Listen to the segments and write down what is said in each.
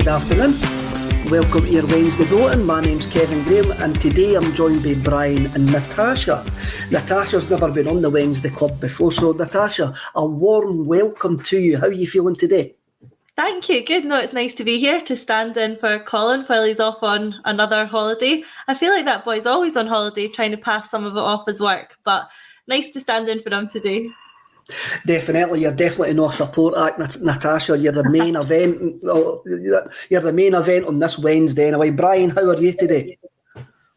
Good afternoon. Welcome to your Wednesday Bulletin. My name's Kevin Graham and today I'm joined by Brian and Natasha. Natasha's never been on the Wednesday Club before, so Natasha, a warm welcome to you. How are you feeling today? Thank you. Good. No, it's nice to be here to stand in for Colin while he's off on another holiday. I feel like that boy's always on holiday trying to pass some of it off as work, but nice to stand in for him today. Definitely, you're definitely not a support act, Natasha. You're the main event. You're the main event on this Wednesday. Anyway, Brian, how are you today?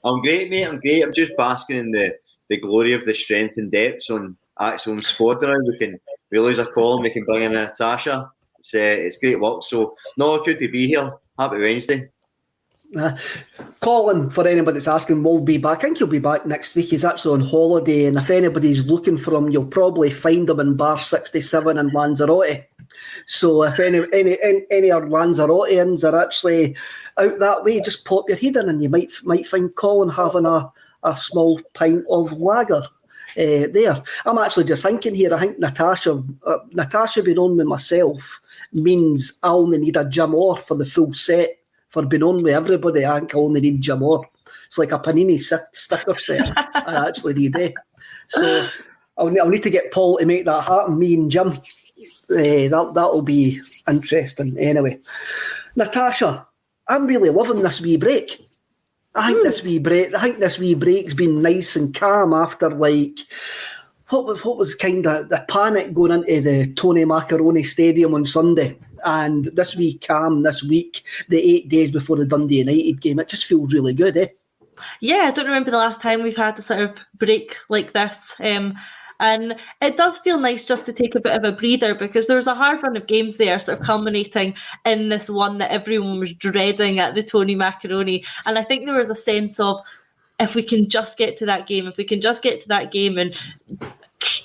I'm great, mate. I'm great. I'm just basking in the glory of the strength and depths on ACSOM squad now. We lose a Colin, we can bring in a Natasha. It's great work. So, no, good to be here. Happy Wednesday. Colin, for anybody that's asking, will be back. I think he'll be back next week. He's actually on holiday, and if anybody's looking for him, you'll probably find him in bar 67 in Lanzarote. So if any of our Lanzaroteans are actually out that way, just pop your head in and you might find Colin having a small pint of lager there. I'm actually just thinking here, I think Natasha being on with myself means I only need a Jim Orr for the full set. For being on with everybody, I think I only need Jim Orr. It's like a Panini sticker set. I actually need it. So I'll need to get Paul to make that happen, me and Jim. That'll be interesting. Anyway, Natasha, I'm really loving this wee break. I think this wee break's been nice and calm after like what was kind of the panic going into the Tony Macaroni Stadium on Sunday. And this week, calm this week, the 8 days before the Dundee United game, it just feels really good, eh? Yeah, I don't remember the last time we've had a sort of break like this. And it does feel nice just to take a bit of a breather because there was a hard run of games there sort of culminating in this one that everyone was dreading at the Tony Macaroni. And I think there was a sense of if we can just get to that game and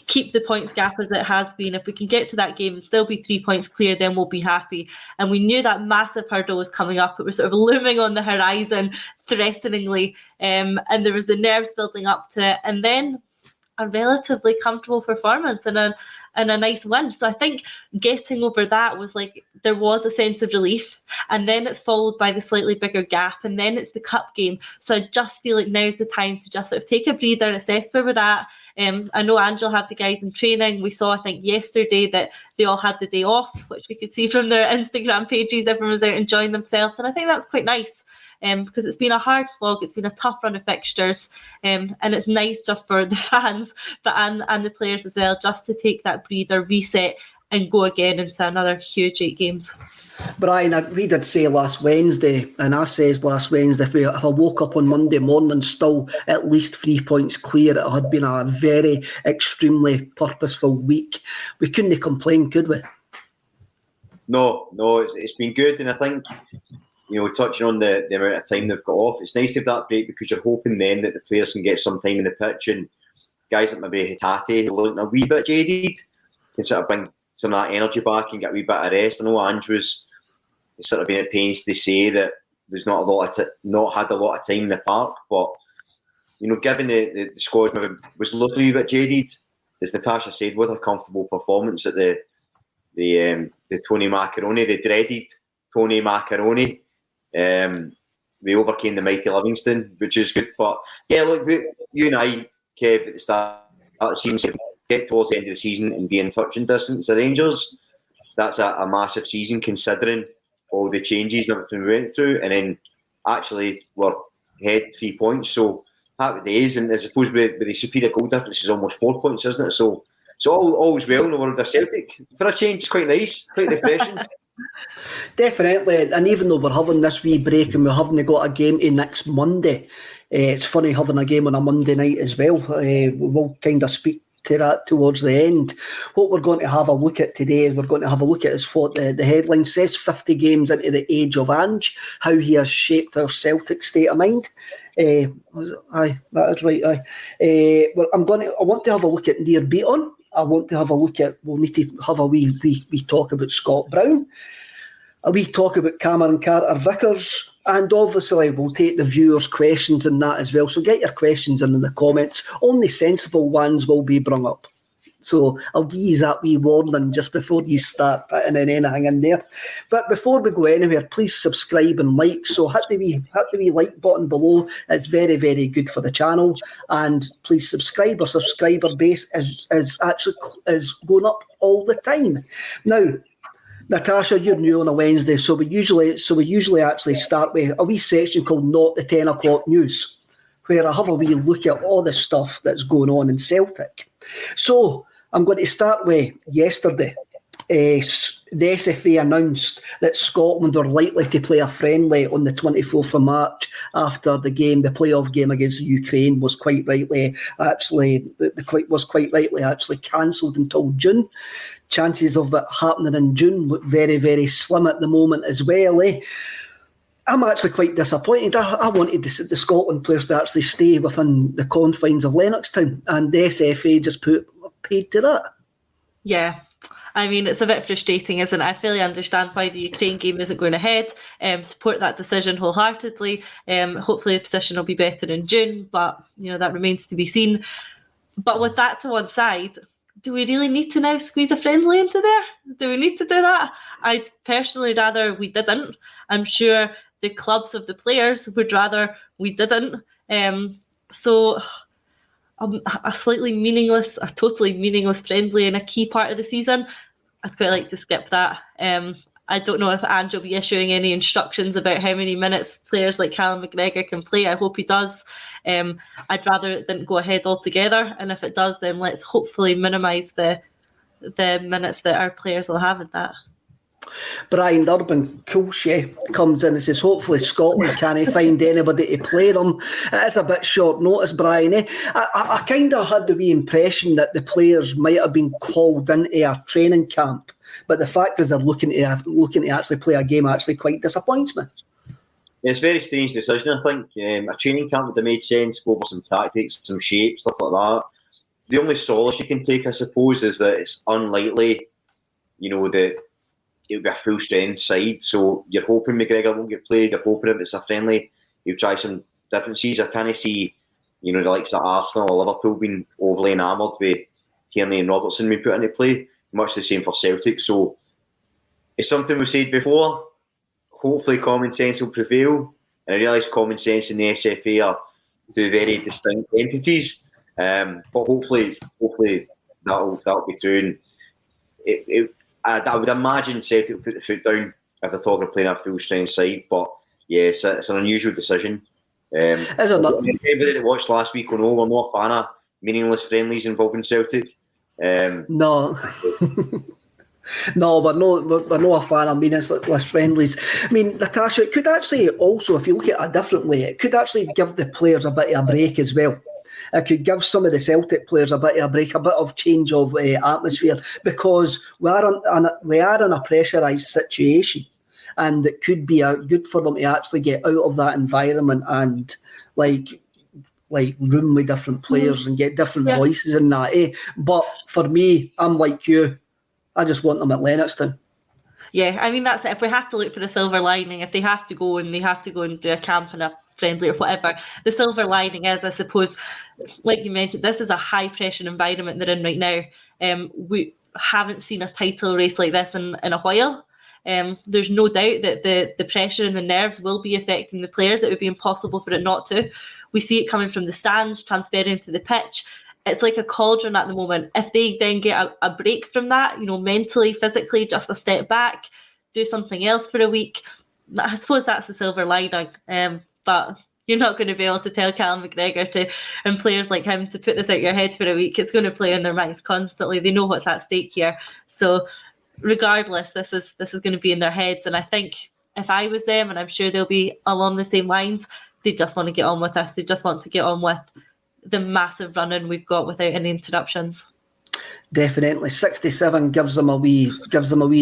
keep the points gap as it has been. If we can get to that game and still be 3 points clear, then we'll be happy. And we knew that massive hurdle was coming up. It was sort of looming on the horizon threateningly. And there was the nerves building up to it. And then a relatively comfortable performance and a nice win. So I think getting over that was like there was a sense of relief, and then it's followed by the slightly bigger gap, and then it's the cup game. So I just feel like now's the time to just sort of take a breather, assess where we're at. I know Angel had the guys in training. We saw, I think, yesterday that they all had the day off, which we could see from their Instagram pages. Everyone was out enjoying themselves, and I think that's quite nice. Because it's been a hard slog, it's been a tough run of fixtures, and it's nice just for the fans, but and the players as well, just to take that breather, reset, and go again into another huge 8 games. Brian, we did say last Wednesday, and I says last Wednesday, if I woke up on Monday morning still at least 3 points clear, it had been a very extremely purposeful week. We couldn't complain, could we? No, it's been good, and I think, touching on the amount of time they've got off, it's nice to have that break because you're hoping then that the players can get some time in the pitch and guys like maybe Hitati, who are looking a wee bit jaded, can sort of bring some of that energy back and get a wee bit of rest. I know Ange was sort of been at pains to say that there's not had a lot of time in the park, but given the squad maybe was looking a wee bit jaded, as Natasha said, what a comfortable performance at the Tony Macaroni, the dreaded Tony Macaroni. We overcame the mighty Livingston, which is good. But yeah, look, you and I, Kev, at the start of the season, get towards the end of the season and be in touching distance of Rangers. That's a massive season considering all the changes and everything we went through. And then actually we're ahead 3 points. So happy days. And I suppose with the superior goal difference is almost 4 points, isn't it? So all's well in the world of Celtic. For a change, it's quite nice, quite refreshing. Definitely, and even though we're having this wee break and we haven't got a game to next Monday, it's funny having a game on a Monday night as well. We'll kind of speak to that towards the end. What we're going to have a look at today is what the headline says: 50 games into the Age of Ange, how he has shaped our Celtic State of Mind. Aye, that is right. Aye. I want to have a look at Near Beaton. We'll need to have a wee talk about Scott Brown, a wee talk about Cameron Carter-Vickers, and obviously we'll take the viewers' questions in that as well. So get your questions in the comments. Only sensible ones will be brung up. So I'll give you that wee warning just before you start putting in anything in there. But before we go anywhere, please subscribe and like. So hit the wee like button below. It's very, very good for the channel. And please subscribe. Our subscriber base is going up all the time. Now, Natasha, you're new on a Wednesday, so we usually actually start with a wee section called Not the 10 o'clock News, where I have a wee look at all the stuff that's going on in Celtic. So I'm going to start with yesterday. The SFA announced that Scotland were likely to play a friendly on the 24th of March after the playoff game against Ukraine was quite rightly cancelled until June. Chances of it happening in June look very, very slim at the moment as well. I'm actually quite disappointed. I wanted the Scotland players to actually stay within the confines of Lennoxtown, and the SFA just paid to that. Yeah. I mean, it's a bit frustrating, isn't it? I fully understand why the Ukraine game isn't going ahead. Support that decision wholeheartedly. Hopefully the position will be better in June, but that remains to be seen. But with that to one side, do we really need to now squeeze a friendly into there? Do we need to do that? I'd personally rather we didn't. I'm sure the clubs of the players would rather we didn't. So a totally meaningless friendly in a key part of the season, I'd quite like to skip that. I don't know if Ange will be issuing any instructions about how many minutes players like Callum McGregor can play. I hope he does. I'd rather it didn't go ahead altogether, and if it does, then let's hopefully minimise the minutes that our players will have in that. Brian Urban Coolshay comes in and says, hopefully Scotland can't find anybody to play them. It is a bit short notice, Brian. I kind of had the wee impression that the players might have been called into a training camp, but the fact is they're looking to actually play a game actually quite disappoints me. It's a very strange decision. I think a training camp would have made sense, go over some tactics, some shape, stuff like that. The only solace you can take, I suppose, is that it's unlikely, that it'll be a full strength side. So you're hoping McGregor won't get played. You're hoping if it's a friendly, you'll try some differences. I can't see, the likes of Arsenal or Liverpool being overly enamoured with Tierney and Robertson being put into play. Much the same for Celtic. So it's something we've said before. Hopefully common sense will prevail. And I realise common sense and the SFA are two very distinct entities. But hopefully that'll be true. And I would imagine Celtic will put the foot down if they're talking of playing a full strength side. But yeah, it's an unusual decision. Is it not? Everybody that watched last week will know we're not a fan of meaningless friendlies involving Celtic. No. No, we're not a fan of meaningless friendlies. I mean, Natasha, it could actually also, if you look at it a different way, it could actually give the players a bit of a break as well. It could give some of the Celtic players a bit of a break, a bit of change of atmosphere, because we are in a pressurised situation, and it could be good for them to actually get out of that environment and like room with different players and get different voices in that. But for me, I'm like you. I just want them at Lennoxtown. Yeah, I mean, that's it. If we have to look for the silver lining, if they have to go and do a camp and a friendly or whatever, the silver lining is, I suppose, like you mentioned, this is a high pressure environment they're in right now. We haven't seen a title race like this in a while. There's no doubt that the pressure and the nerves will be affecting the players. It would be impossible for it not to. We see it coming from the stands, transferring to the pitch. It's like a cauldron at the moment. If they then get a break from that, mentally, physically, just a step back, do something else for a week, I suppose that's the silver lining. But you're not going to be able to tell Callum McGregor and players like him to put this out your head for a week. It's going to play in their minds constantly. They know what's at stake here. So regardless, this is going to be in their heads. And I think if I was them, and I'm sure they'll be along the same lines, they just want to get on with this. They just want to get on with the massive run-in we've got without any interruptions. Definitely. 67 gives them a wee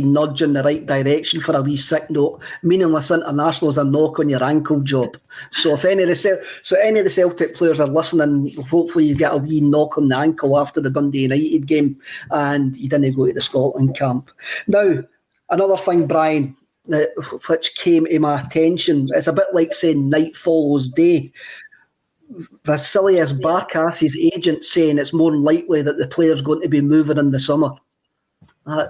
nudge in the right direction for a wee sick note. Meaningless internationals a knock on your ankle job. So if any of the Celtic players are listening, hopefully you get a wee knock on the ankle after the Dundee United game and you didn't go to the Scotland camp. Now, another thing, Brian, which came to my attention, it's a bit like saying night follows day. Vasilius Barkas' agent saying it's more than likely that the player's going to be moving in the summer. I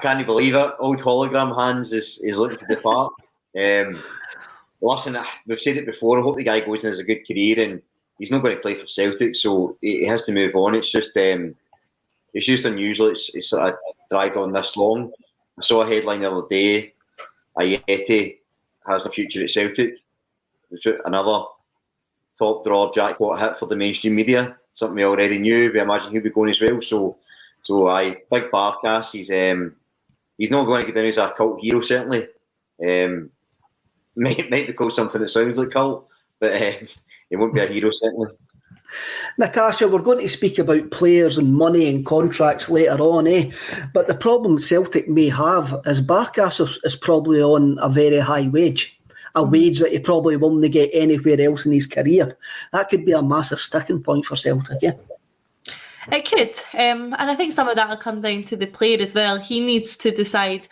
can't believe it. Old hologram Hans is looking to depart. Listen, we've said it before. I hope the guy goes and has a good career, and he's not going to play for Celtic, so he has to move on. It's just unusual. It's sort of dragged on this long. I saw a headline the other day: Ayeti has a future at Celtic. Another top draw jackpot hit for the mainstream media. Something we already knew. We imagine he'll be going as well. So big Barkas. He's not going to get down as a cult hero, certainly. Might be called something that sounds like cult, but he won't be a hero, certainly. Natasha, we're going to speak about players and money and contracts later on, But the problem Celtic may have is Barkas is probably on a very high wage, a wage that he probably won't get anywhere else in his career. That could be a massive sticking point for Celtic, It could, and I think some of that will come down to the player as well. He needs to decide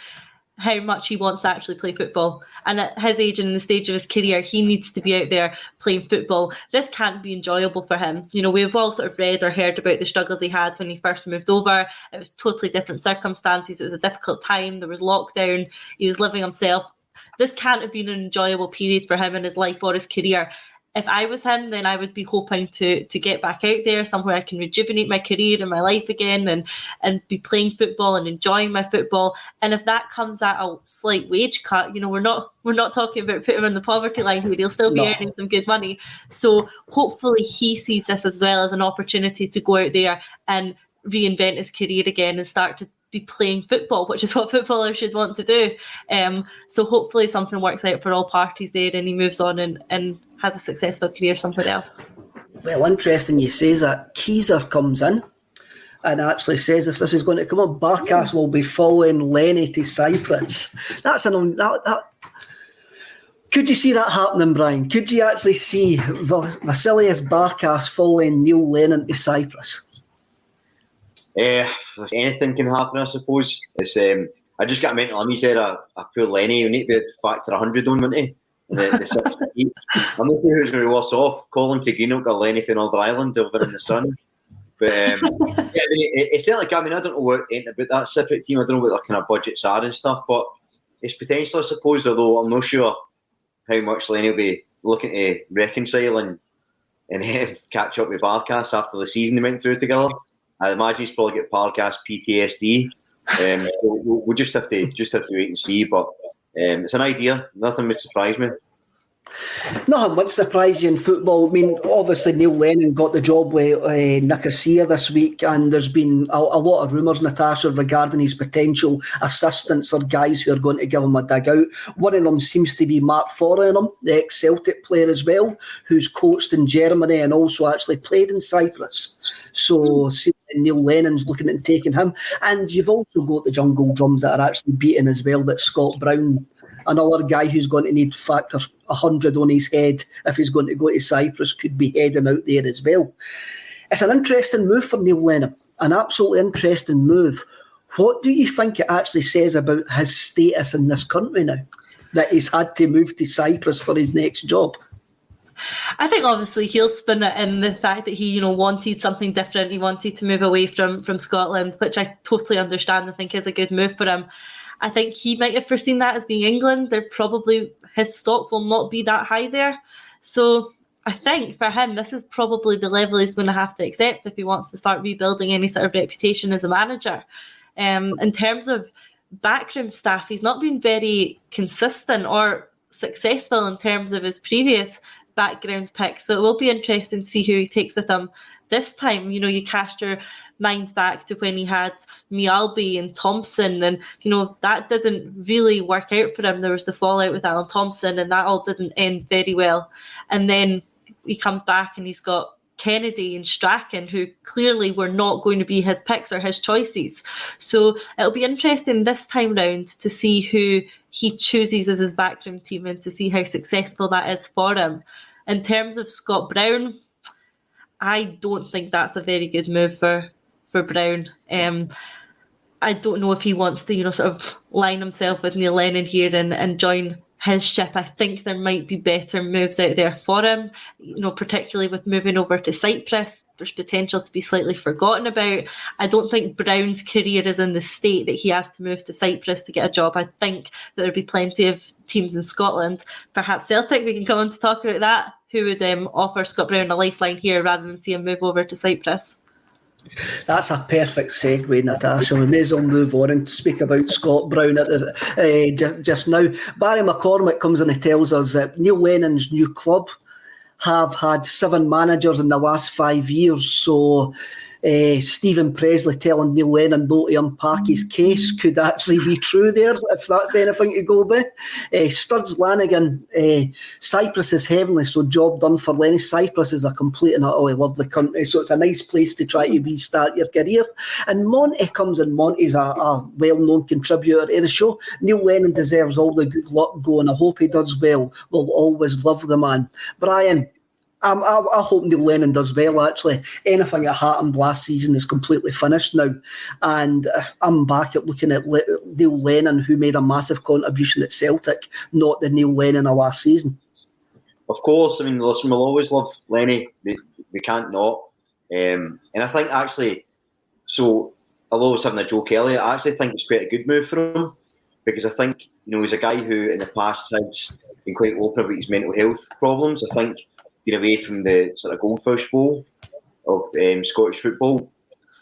how much he wants to actually play football. And at his age and in the stage of his career, he needs to be out there playing football. This can't be enjoyable for him. You know, we've all sort of read or heard about the struggles he had when he first moved over. It was totally different circumstances. It was a difficult time. There was lockdown. He was living himself. This can't have been an enjoyable period for him in his life or his career. If I was him, then I would be hoping to get back out there somewhere I can rejuvenate my career and my life again and be playing football and enjoying my football. And if that comes at a slight wage cut, you know, we're not talking about putting him on the poverty line here. He'll still be earning some good money. So hopefully he sees this as well as an opportunity to go out there and reinvent his career again and start to be playing football, which is what footballers should want to do. So hopefully something works out for all parties there and he moves on and has a successful career somewhere else. Well, interesting you say that. Kieser comes in and actually says if this is going to come up, Barkas will be following Lenny to Cyprus. Could you see that happening, Brian? Could you actually see Vasilius Barkas following Neil Lennon to Cyprus? Anything can happen, I suppose. It's I just got a mental image there. A poor Lenny who need to be factor 100 on, wouldn't he? I'm not sure who's going to be worse off. Colin Figueroa got Lenny for Northern Ireland over in the sun. But it's certainly. I mean, I don't know what about that separate team. I don't know what their kind of budgets are and stuff. But it's potential, I suppose. Although I'm not sure how much Lenny will be looking to reconcile and catch up with Barkas after the season they went through together. I imagine he's probably got Barkas PTSD. So we'll just have to wait and see. But it's an idea. Nothing would surprise me. Nothing would surprise you in football. I mean, obviously Neil Lennon got the job with Nicosia this week, and there's been a lot of rumours, Natasha, regarding his potential assistants or guys who are going to give him a dig out. One of them seems to be Mark Foran, the ex-Celtic player as well, who's coached in Germany and also actually played in Cyprus. So Neil Lennon's looking at taking him. And you've also got the Jungle Drums that are actually beating as well, that Scott Brown, another guy who's going to need factor 100 on his head if he's going to go to Cyprus, could be heading out there as well. It's an interesting move for Neil Lennon, an absolutely interesting move. What do you think it actually says about his status in this country now, that he's had to move to Cyprus for his next job? I think obviously he'll spin it in the fact that he, wanted something different. He wanted to move away from Scotland, which I totally understand. I think is a good move for him. I think he might have foreseen that as being England. His stock will not be that high there. So I think for him, this is probably the level he's going to have to accept if he wants to start rebuilding any sort of reputation as a manager. In terms of backroom staff, he's not been very consistent or successful in terms of his previous background picks. So it will be interesting to see who he takes with him this time. You cast your mind back to when he had Mialby and Thompson, and that didn't really work out for him. There was the fallout with Alan Thompson, and that all didn't end very well. And then he comes back and he's got Kennedy and Strachan, who clearly were not going to be his picks or his choices. So it'll be interesting this time round to see who he chooses as his backroom team and to see how successful that is for him. In terms of Scott Brown, I don't think that's a very good move for Brown. I don't know if he wants to, sort of line himself with Neil Lennon here and join his ship. I think there might be better moves out there for him, particularly with moving over to Cyprus. There's potential to be slightly forgotten about. I don't think Brown's career is in the state that he has to move to Cyprus to get a job. I think that there'd be plenty of teams in Scotland, perhaps Celtic, we can come on to talk about that, who would offer Scott Brown a lifeline here rather than see him move over to Cyprus. That's a perfect segue, Natasha. We may as well move on and speak about Scott Brown just now. Barry McCormick comes in and tells us that Neil Lennon's new club have had 7 managers in the last 5 years. So Stephen Presley telling Neil Lennon not to unpack his case could actually be true there, if that's anything to go by. Sturds Lanigan, Cyprus is heavenly, so job done for Lenny. Cyprus is a complete and utterly lovely country, so it's a nice place to try to restart your career. And Monty comes in. Monty's a well-known contributor to the show. Neil Lennon deserves all the good luck going. I hope he does well. We'll always love the man. Brian, I hope Neil Lennon does well, actually. Anything that happened last season is completely finished now. And I'm back at looking at Neil Lennon, who made a massive contribution at Celtic, not the Neil Lennon of last season. Of course. I mean, listen, we'll always love Lenny. We can't not. And I think, actually, so although I was having a joke earlier, I actually think it's quite a good move for him, because I think, he's a guy who in the past has been quite open about his mental health problems. I think away from the sort of goldfish bowl of Scottish football,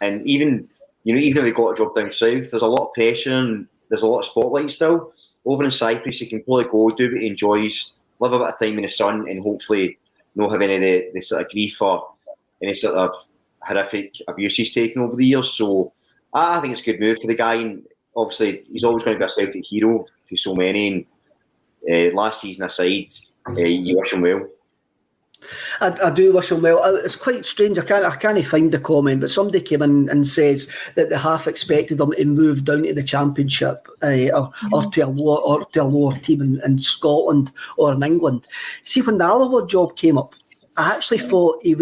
and even if they got a job down south, there's a lot of pressure and there's a lot of spotlight still. Over in Cyprus, he can probably go do what he enjoys, live a bit of time in the sun, and hopefully not have any of the sort of grief or any sort of horrific abuse he's taken over the years. So I think it's a good move for the guy, and obviously he's always going to be a Celtic hero to so many. And last season aside, you wish him well. I do wish him well. It's quite strange. I can't find the comment, but somebody came in and says that they half expected him to move down to the Championship or to a lower team in Scotland or in England. See, when the Alloa job came up, I actually thought he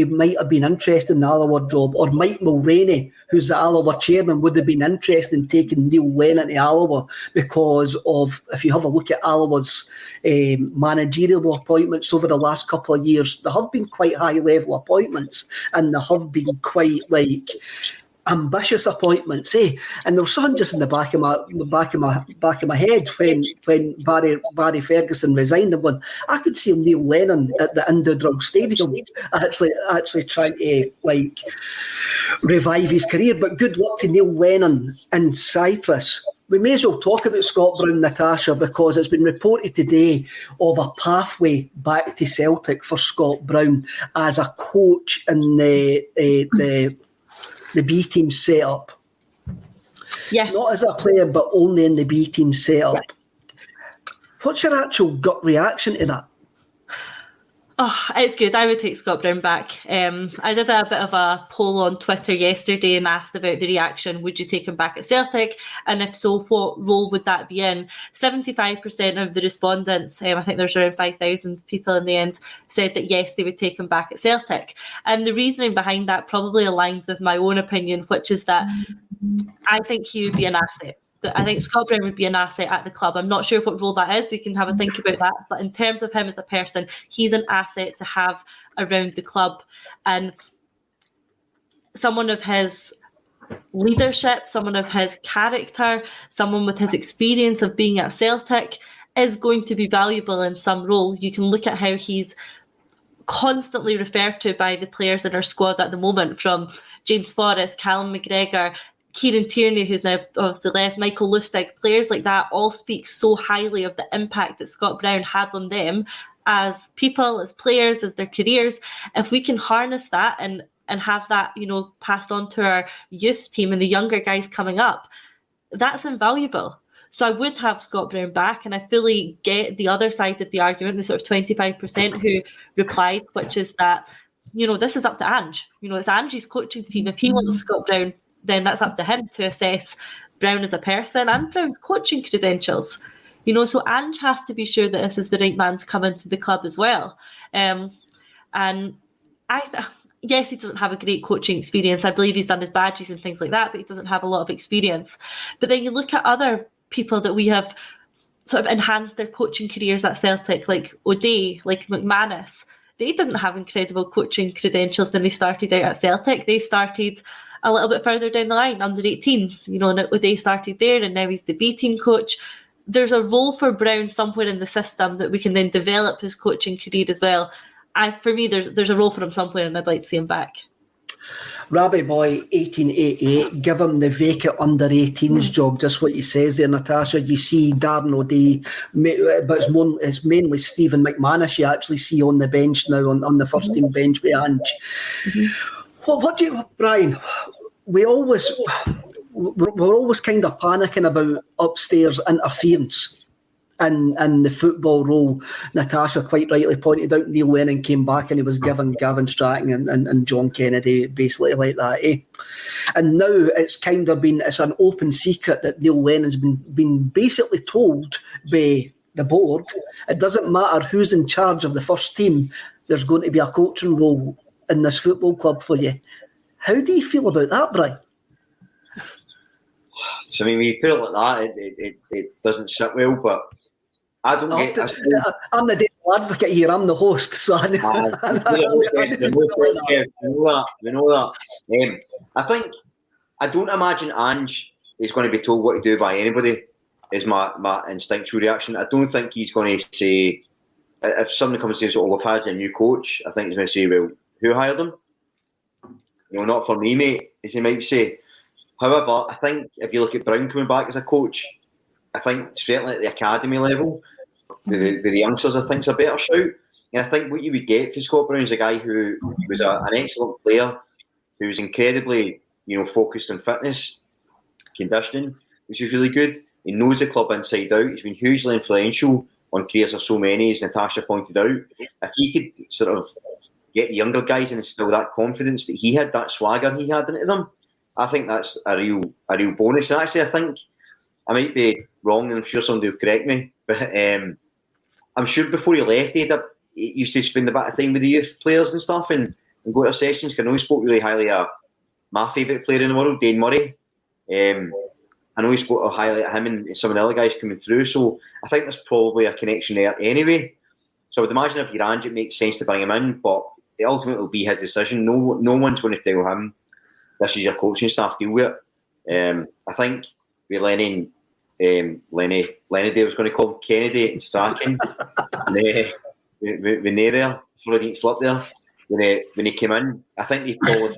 might have been interested in the Alloa job, or Mike Mulroney, who's the Alloa chairman, would have been interested in taking Neil Lennon to Alloa, because of, if you have a look at Alloa's managerial appointments over the last couple of years, there have been quite high level appointments, and there have been quite ambitious appointments, and there was something just in the back of my head when Barry Ferguson resigned. And when I could see Neil Lennon at the Indodrug Stadium actually trying to revive his career. But good luck to Neil Lennon in Cyprus. We may as well talk about Scott Brown, Natasha, because it's been reported today of a pathway back to Celtic for Scott Brown as a coach in the B team setup. Yeah. Not as a player, but only in the B team setup. What's your actual gut reaction to that? Oh, it's good. I would take Scott Brown back. I did a bit of a poll on Twitter yesterday and asked about the reaction. Would you take him back at Celtic? And if so, what role would that be in? 75% of the respondents, I think there's around 5,000 people in the end, said that yes, they would take him back at Celtic. And the reasoning behind that probably aligns with my own opinion, which is that I think he would be an asset. I think Scott Brown would be an asset at the club. I'm not sure what role that is. We can have a think about that. But in terms of him as a person, he's an asset to have around the club. And someone of his leadership, someone of his character, someone with his experience of being at Celtic is going to be valuable in some role. You can look at how he's constantly referred to by the players in our squad at the moment, from James Forrest, Callum McGregor, Kieran Tierney, who's now obviously left, Michael Lustig. Players like that all speak so highly of the impact that Scott Brown had on them as people, as players, as their careers. If we can harness that and have that, passed on to our youth team and the younger guys coming up, that's invaluable. So I would have Scott Brown back, and I fully get the other side of the argument, the sort of 25% who replied, which is that, this is up to Ange. It's Ange's coaching team. If he wants Scott Brown, then that's up to him to assess Brown as a person and Brown's coaching credentials. So Ange has to be sure that this is the right man to come into the club as well. And yes, he doesn't have a great coaching experience. I believe he's done his badges and things like that, but he doesn't have a lot of experience. But then you look at other people that we have sort of enhanced their coaching careers at Celtic, like O'Day, like McManus. They didn't have incredible coaching credentials when they started out at Celtic. They started a little bit further down the line, under 18s, and O'Day started there, and now he's the B team coach. There's a role for Brown somewhere in the system that we can then develop his coaching career as well. For me, there's a role for him somewhere, and I'd like to see him back. Rabbi Boy 1888, give him the vacant under 18s job, just what he says there, Natasha. You see Darren O'Day, but it's mainly Stephen McManus you actually see on the bench now, on the first team bench with Ange. What do you, Brian? We're always kind of panicking about upstairs interference and the football role. Natasha quite rightly pointed out Neil Lennon came back and he was given Gavin Stratton and John Kennedy basically like that. And now it's kind of it's an open secret that Neil Lennon's been basically told by the board, it doesn't matter who's in charge of the first team, there's going to be a coaching role in this football club for you. How do you feel about that, Brian? So, I mean, when you put it like that, it doesn't sit well, but I don't get... I'm the devil advocate here, I'm the host, so I know. We know that. I don't imagine Ange is going to be told what to do by anybody, is my instinctual reaction. I don't think he's going to say, if somebody comes and says, we've had a new coach, I think he's going to say, well, who hired him? Not for me, mate, as he might say. However, I think if you look at Brown coming back as a coach, I think certainly at the academy level, with the youngsters, I think it's a better shout. And I think what you would get for Scott Brown is a guy who was an excellent player, who's incredibly, focused on fitness, conditioning, which is really good. He knows the club inside out. He's been hugely influential on careers of so many, as Natasha pointed out. If he could sort of get the younger guys and instill that confidence that he had, that swagger he had into them, I think that's a real bonus. And actually, I think I might be wrong, and I'm sure somebody will correct me, but I'm sure before he left, he used to spend a bit of time with the youth players and stuff, and go to sessions. I know he spoke really highly of my favourite player in the world, Dane Murray. I know he spoke highly of him and some of the other guys coming through. So I think there's probably a connection there anyway. So I would imagine if you're Ange, it makes sense to bring him in, but it ultimately will be his decision. No one's going to tell him, this is your coaching staff, deal with it. I think with Lenny, I was going to call him Kennedy and Strachan. When they're there, before I didn't slip there, when he came in, I think they followed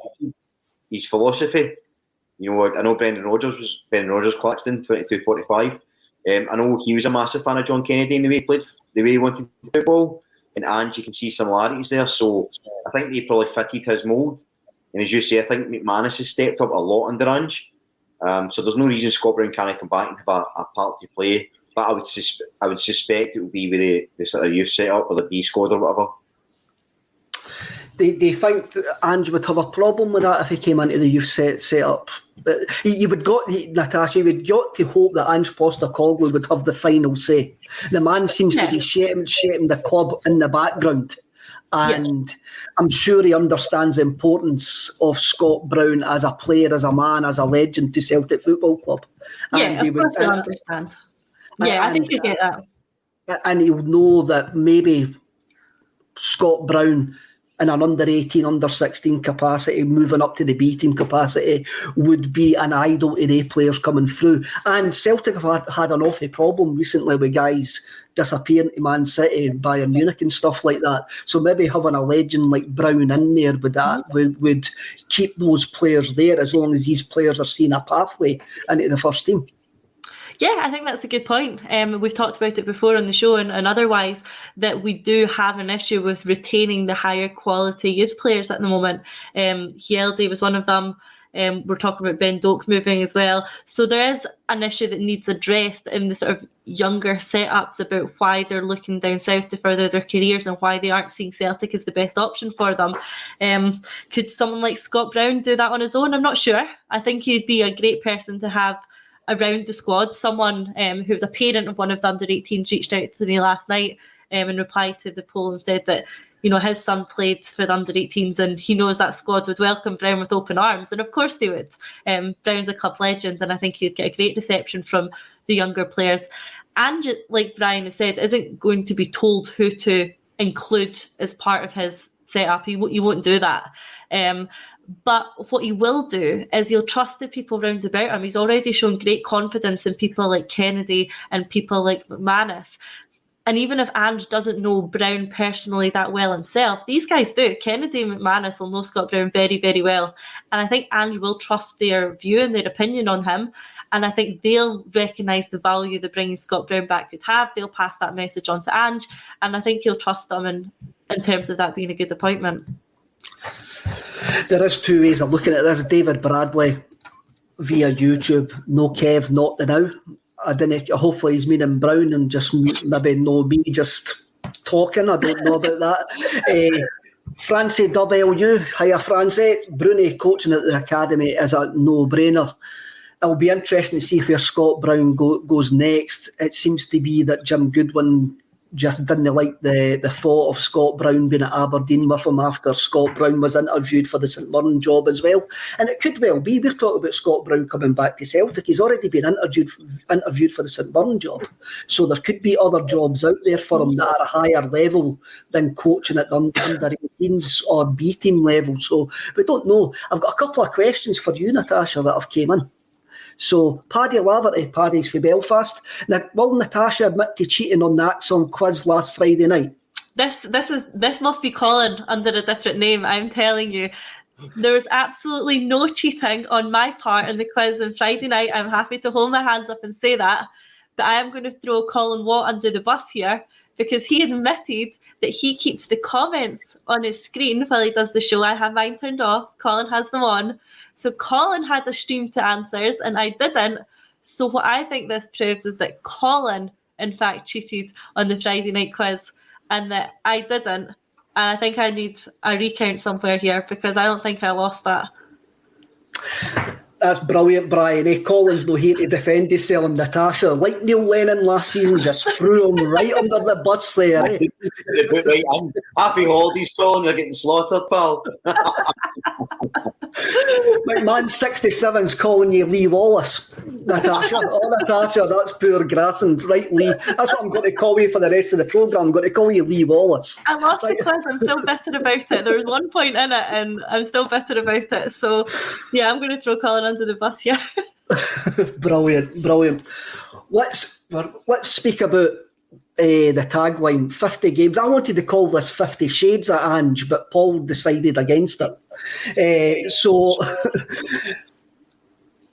his philosophy. I know Brendan Rodgers was Claxton, 22-45. I know he was a massive fan of John Kennedy and the way he played, the way he wanted football. And Ange, you can see similarities there. So I think they probably fitted his mould. And as you say, I think McManus has stepped up a lot under Ange. So there's no reason Scott Brown can't come back and have a part to play. But I would suspect it will be with the sort of youth set-up or the B squad or whatever. Do you think that Ange would have a problem with that if he came into the youth set-up? Natasha, you would got to hope that Ange Postecoglou would have the final say. The man seems to be shaping the club in the background. And I'm sure he understands the importance of Scott Brown as a player, as a man, as a legend to Celtic Football Club. Yeah, of course he'll understand. Yeah, I think you get that. And he'll know that maybe Scott Brown in an under-18, under-16 capacity, moving up to the B-team capacity, would be an idol to the players coming through. And Celtic have had an awful problem recently with guys disappearing to Man City, Bayern Munich and stuff like that. So maybe having a legend like Brown in there would keep those players there, as long as these players are seeing a pathway into the first team. Yeah, I think that's a good point. We've talked about it before on the show and otherwise, that we do have an issue with retaining the higher quality youth players at the moment. Hjeldi was one of them. We're talking about Ben Doak moving as well. So there is an issue that needs addressed in the sort of younger setups about why they're looking down south to further their careers and why they aren't seeing Celtic as the best option for them. Could someone like Scott Brown do that on his own? I'm not sure. I think he'd be a great person to have around the squad. Someone who was a parent of one of the under-18s reached out to me last night in reply to the poll and said that his son played for the under-18s and he knows that squad would welcome Brown with open arms, and of course they would. Brown's a club legend and I think he'd get a great reception from the younger players. Ange, like Brian has said, isn't going to be told who to include as part of his setup. He won't do that. But what he will do is he'll trust the people round about him. He's already shown great confidence in people like Kennedy and people like McManus. And even if Ange doesn't know Brown personally that well himself, these guys do. Kennedy and McManus will know Scott Brown very, very well. And I think Ange will trust their view and their opinion on him. And I think they'll recognise the value that bringing Scott Brown back could have. They'll pass that message on to Ange. And I think he'll trust them in terms of that being a good appointment. There is two ways of looking at this. David Bradley via YouTube, no Kev, not the now. I didn't. Hopefully he's meaning Brown and just maybe no me just talking. I don't know about that. Francie WLU, hiya Francie. Bruni coaching at the academy is a no-brainer. It'll be interesting to see where Scott Brown goes next. It seems to be that Jim Goodwin just didn't like the thought of Scott Brown being at Aberdeen with him after Scott Brown was interviewed for the St Mirren job as well. And it could well be, we're talking about Scott Brown coming back to Celtic. He's already been interviewed for the St Mirren job. So there could be other jobs out there for him that are a higher level than coaching at the under 18s or B team level. So we don't know. I've got a couple of questions for you, Natasha, that have came in. So, Paddy Laverty, Paddy's for Belfast. Now, will Natasha admit to cheating on the ACSOM quiz last Friday night? This must be Colin under a different name, I'm telling you. There was absolutely no cheating on my part in the quiz on Friday night. I'm happy to hold my hands up and say that. But I am going to throw Colin Watt under the bus here because he admitted that he keeps the comments on his screen while he does the show. I have mine turned off. Colin has them on. So Colin had a stream to answers and I didn't. So what I think this proves is that Colin, in fact, cheated on the Friday night quiz and that I didn't. And I think I need a recount somewhere here because I don't think I lost that. That's brilliant, Brian. Colin's no here to defend himself and Natasha. Like Neil Lennon last season, just threw him right under the bus there. Eh? Happy holidays, Colin. You're getting slaughtered, pal. McMahon 67's calling you Lee Wallace. Natasha. Oh, Natasha, that's poor grassing. Right, Lee. That's what I'm going to call you for the rest of the programme. I'm going to call you Lee Wallace. I lost the quiz. I'm still bitter about it. There was 1 point in it and I'm still bitter about it. So, yeah, I'm going to throw Colin under the bus here. Brilliant. Let's speak about the tagline, 50 games. I wanted to call this 50 Shades at Ange, but Paul decided against it. So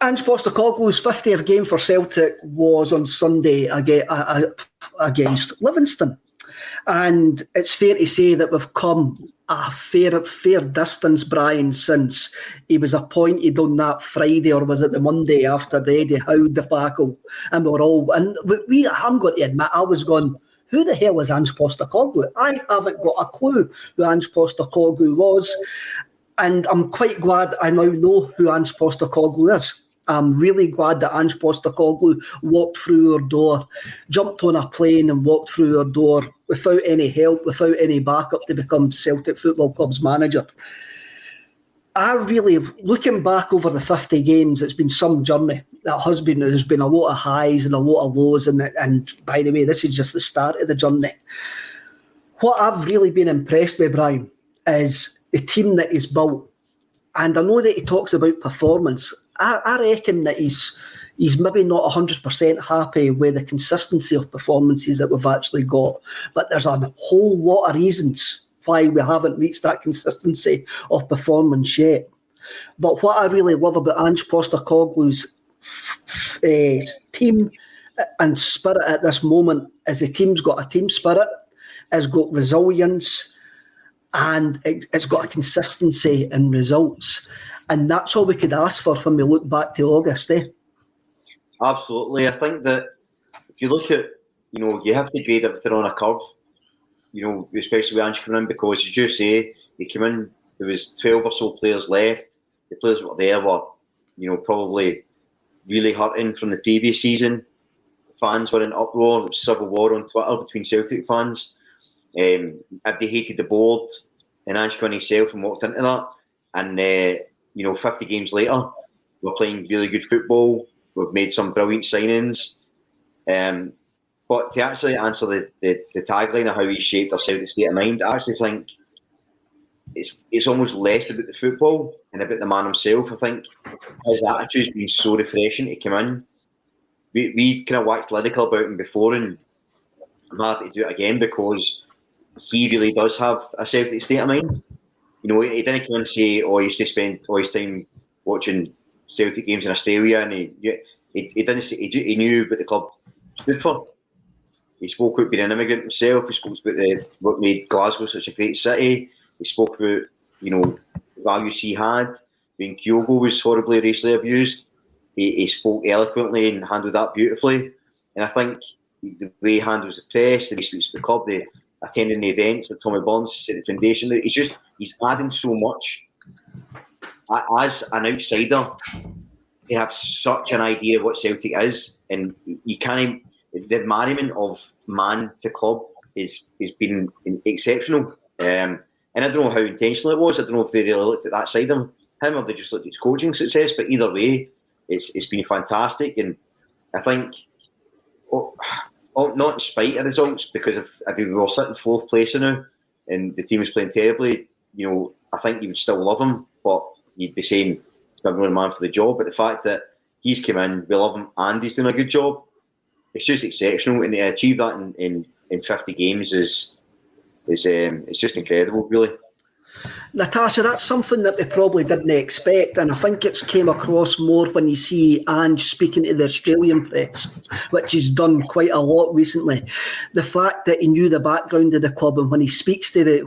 Ange Postecoglou's 50th game for Celtic was on Sunday against Livingston. And it's fair to say that we've come a fair distance, Brian, since he was appointed on that Friday, or was it the Monday after the Eddie Howe debacle? And I'm going to admit, I was going, who the hell is Ange Postecoglou? I haven't got a clue who Ange Postecoglou was. And I'm quite glad I now know who Ange Postecoglou is. I'm really glad that Ange Postecoglou walked through our door, jumped on a plane and walked through our door without any help, without any backup to become Celtic Football Club's manager. Looking back over the 50 games, it's been some journey. There's been a lot of highs and a lot of lows, and by the way, this is just the start of the journey. What I've really been impressed with, Brian, is the team that he's built. And I know that he talks about performance. I reckon that he's maybe not 100% happy with the consistency of performances that we've actually got. But there's a whole lot of reasons why we haven't reached that consistency of performance yet. But what I really love about Ange Postecoglou's team and spirit at this moment is the team's got a team spirit, it's got resilience, and it's got a consistency in results. And that's all we could ask for when we look back to August, eh? Absolutely. I think that if you look at, you have to grade everything on a curve, especially with Ange coming in, because as you say, he came in, there was 12 or so players left. The players that were there were, probably really hurting from the previous season. Fans were in uproar. There was civil war on Twitter between Celtic fans. They hated the board, and Ange came in himself and walked into that. And 50 games later, we're playing really good football. We've made some brilliant signings. But to actually answer the tagline of how he shaped our Celtic State of Mind, I actually think it's almost less about the football and about the man himself. I think his attitude's been so refreshing to come in. We kind of waxed lyrical about him before, and I'm happy to do it again because he really does have a Celtic State of Mind. You know, he didn't come and say, "Oh, he used to spend all his time watching Celtic games in Australia," and he didn't say, he knew what the club stood for. He spoke about being an immigrant himself. He spoke about what made Glasgow such a great city. He spoke about, you know, the values he had. When Kyogo was horribly racially abused, he spoke eloquently and handled that beautifully. And I think the way he handles the press, the way he speaks to the club, the attending the events that Tommy Burns set the foundation, he's adding so much. As an outsider, they have such an idea of what Celtic is, and you can't. The marrying of man to club has been exceptional. And I don't know how intentional it was. I don't know if they really looked at that side of him or they just looked at his coaching success. But either way, it's been fantastic. And I think, not in spite of results, because if we were sitting fourth place now and the team was playing terribly, you know, I think you would still love him, but you'd be saying he's not the man for the job. But the fact that he's come in, we love him, and he's doing a good job, it's just exceptional. And to achieve that in 50 games is it's just incredible, really. Natasha, that's something that we probably didn't expect, and I think it's came across more when you see Ange speaking to the Australian press, which he's done quite a lot recently. The fact that he knew the background of the club, and when he speaks to the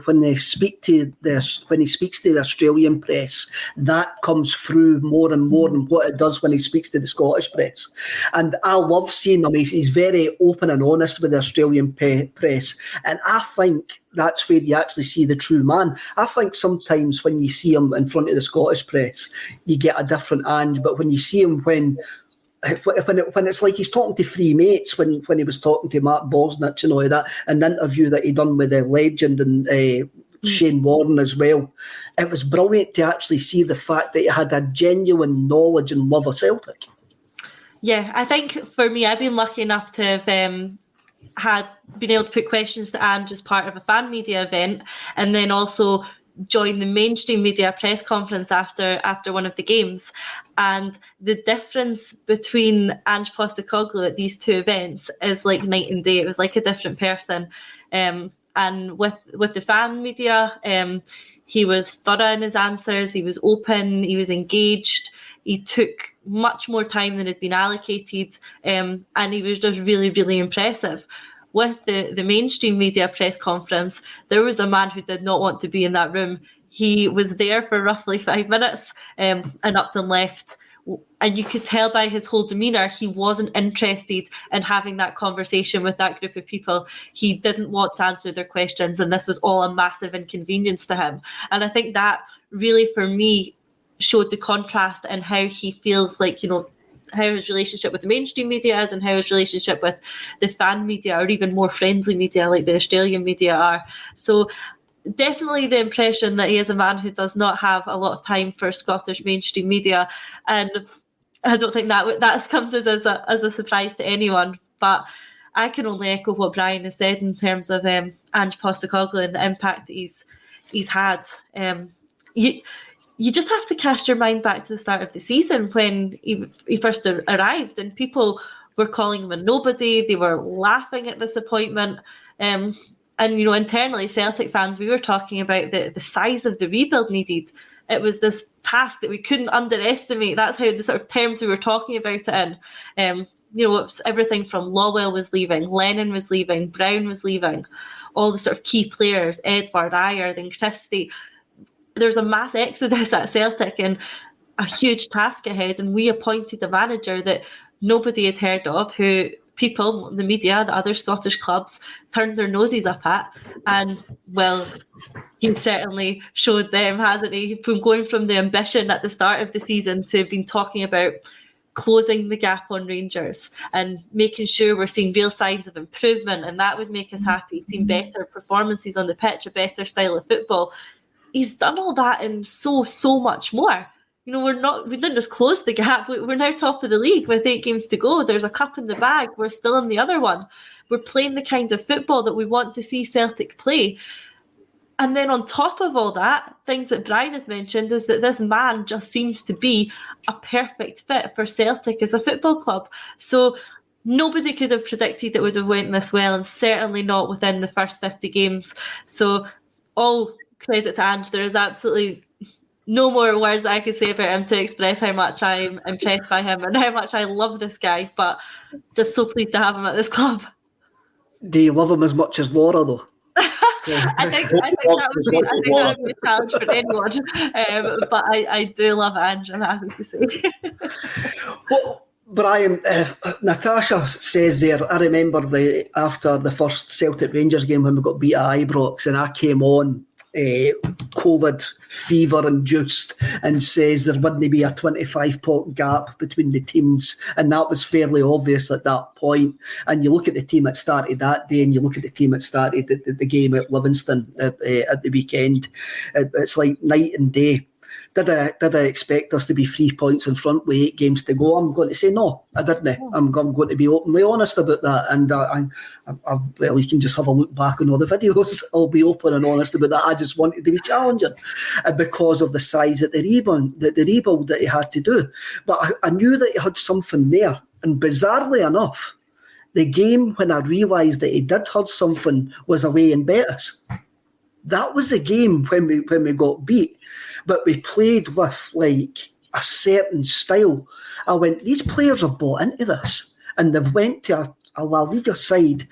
Australian press, that comes through more and more than what it does when he speaks to the Scottish press. And I love seeing him. He's very open and honest with the Australian press, and I think that's where you actually see the true man. I think sometimes when you see him in front of the Scottish press, you get a different Ange. But when you see him when it's like he's talking to three mates, when he was talking to Mark Bosnich and all of that, and the interview that he done with the legend and Shane Warne as well, it was brilliant to actually see the fact that he had a genuine knowledge and love of Celtic. Yeah, I think for me, I've been lucky enough to have had been able to put questions to Ange as part of a fan media event, and then also join the mainstream media press conference after one of the games. And the difference between Ange Postecoglou at these two events is like night and day. It was like a different person. And with the fan media, he was thorough in his answers. He was open. He was engaged. He took much more time than had been allocated, and he was just really, really impressive. With the mainstream media press conference, there was a man who did not want to be in that room. He was there for roughly 5 minutes, and up and left. And you could tell by his whole demeanour, he wasn't interested in having that conversation with that group of people. He didn't want to answer their questions, and this was all a massive inconvenience to him. And I think that really, for me, showed the contrast in how he feels like, you know, how his relationship with the mainstream media is and how his relationship with the fan media, or even more friendly media like the Australian media, are. So definitely the impression that he is a man who does not have a lot of time for Scottish mainstream media, and I don't think that comes as a surprise to anyone. But I can only echo what Brian has said in terms of Ange Postecoglou and the impact that he's had. You just have to cast your mind back to the start of the season when he first arrived, and people were calling him a nobody. They were laughing at this appointment. And, you know, internally, Celtic fans, we were talking about the size of the rebuild needed. It was this task that we couldn't underestimate. That's how the sort of terms we were talking about it in. You know, it's everything from Lawwell was leaving, Lennon was leaving, Brown was leaving, all the sort of key players, Edward, Ayer, then Christie. There's a mass exodus at Celtic and a huge task ahead, and we appointed a manager that nobody had heard of, who people, the media, the other Scottish clubs, turned their noses up at. And, well, he certainly showed them, hasn't he, from going from the ambition at the start of the season to been talking about closing the gap on Rangers and making sure we're seeing real signs of improvement, and that would make us happy, seeing better performances on the pitch, a better style of football. He's done all that and so much more. we didn't just close the gap. We're now top of the league with 8 games to go. There's a cup in the bag. We're still in the other one. We're playing the kind of football that we want to see Celtic play. And then on top of all that, things that Brian has mentioned is that this man just seems to be a perfect fit for Celtic as a football club. So nobody could have predicted it would have went this well, and certainly not within the first 50 games. So all credit to Ange. There is absolutely no more words I could say about him to express how much I'm impressed by him and how much I love this guy, but just so pleased to have him at this club. Do you love him as much as Laura, though? I think that would be a challenge for anyone. But I do love Ange, I'm happy to say. Well, Brian, Natasha says there, I remember after the first Celtic Rangers game when we got beat at Ibrox, and I came on COVID fever induced and says there wouldn't be a 25-point gap between the teams, and that was fairly obvious at that point. And you look at the team that started that day and you look at the team that started the game at Livingston at the weekend, it's like night and day. Did I expect us to be 3 points in front with 8 games to go? I'm going to say no, I didn't. I'm going to be openly honest about that. And well, you can just have a look back on all the videos. I'll be open and honest about that. I just wanted to be challenging because of the size of the rebuild that he had to do. But I knew that he had something there. And bizarrely enough, the game when I realised that he did have something was away in Betis. That was the game when we got beat. But we played with like a certain style. I went, these players have bought into this, and they've went to a La Liga side.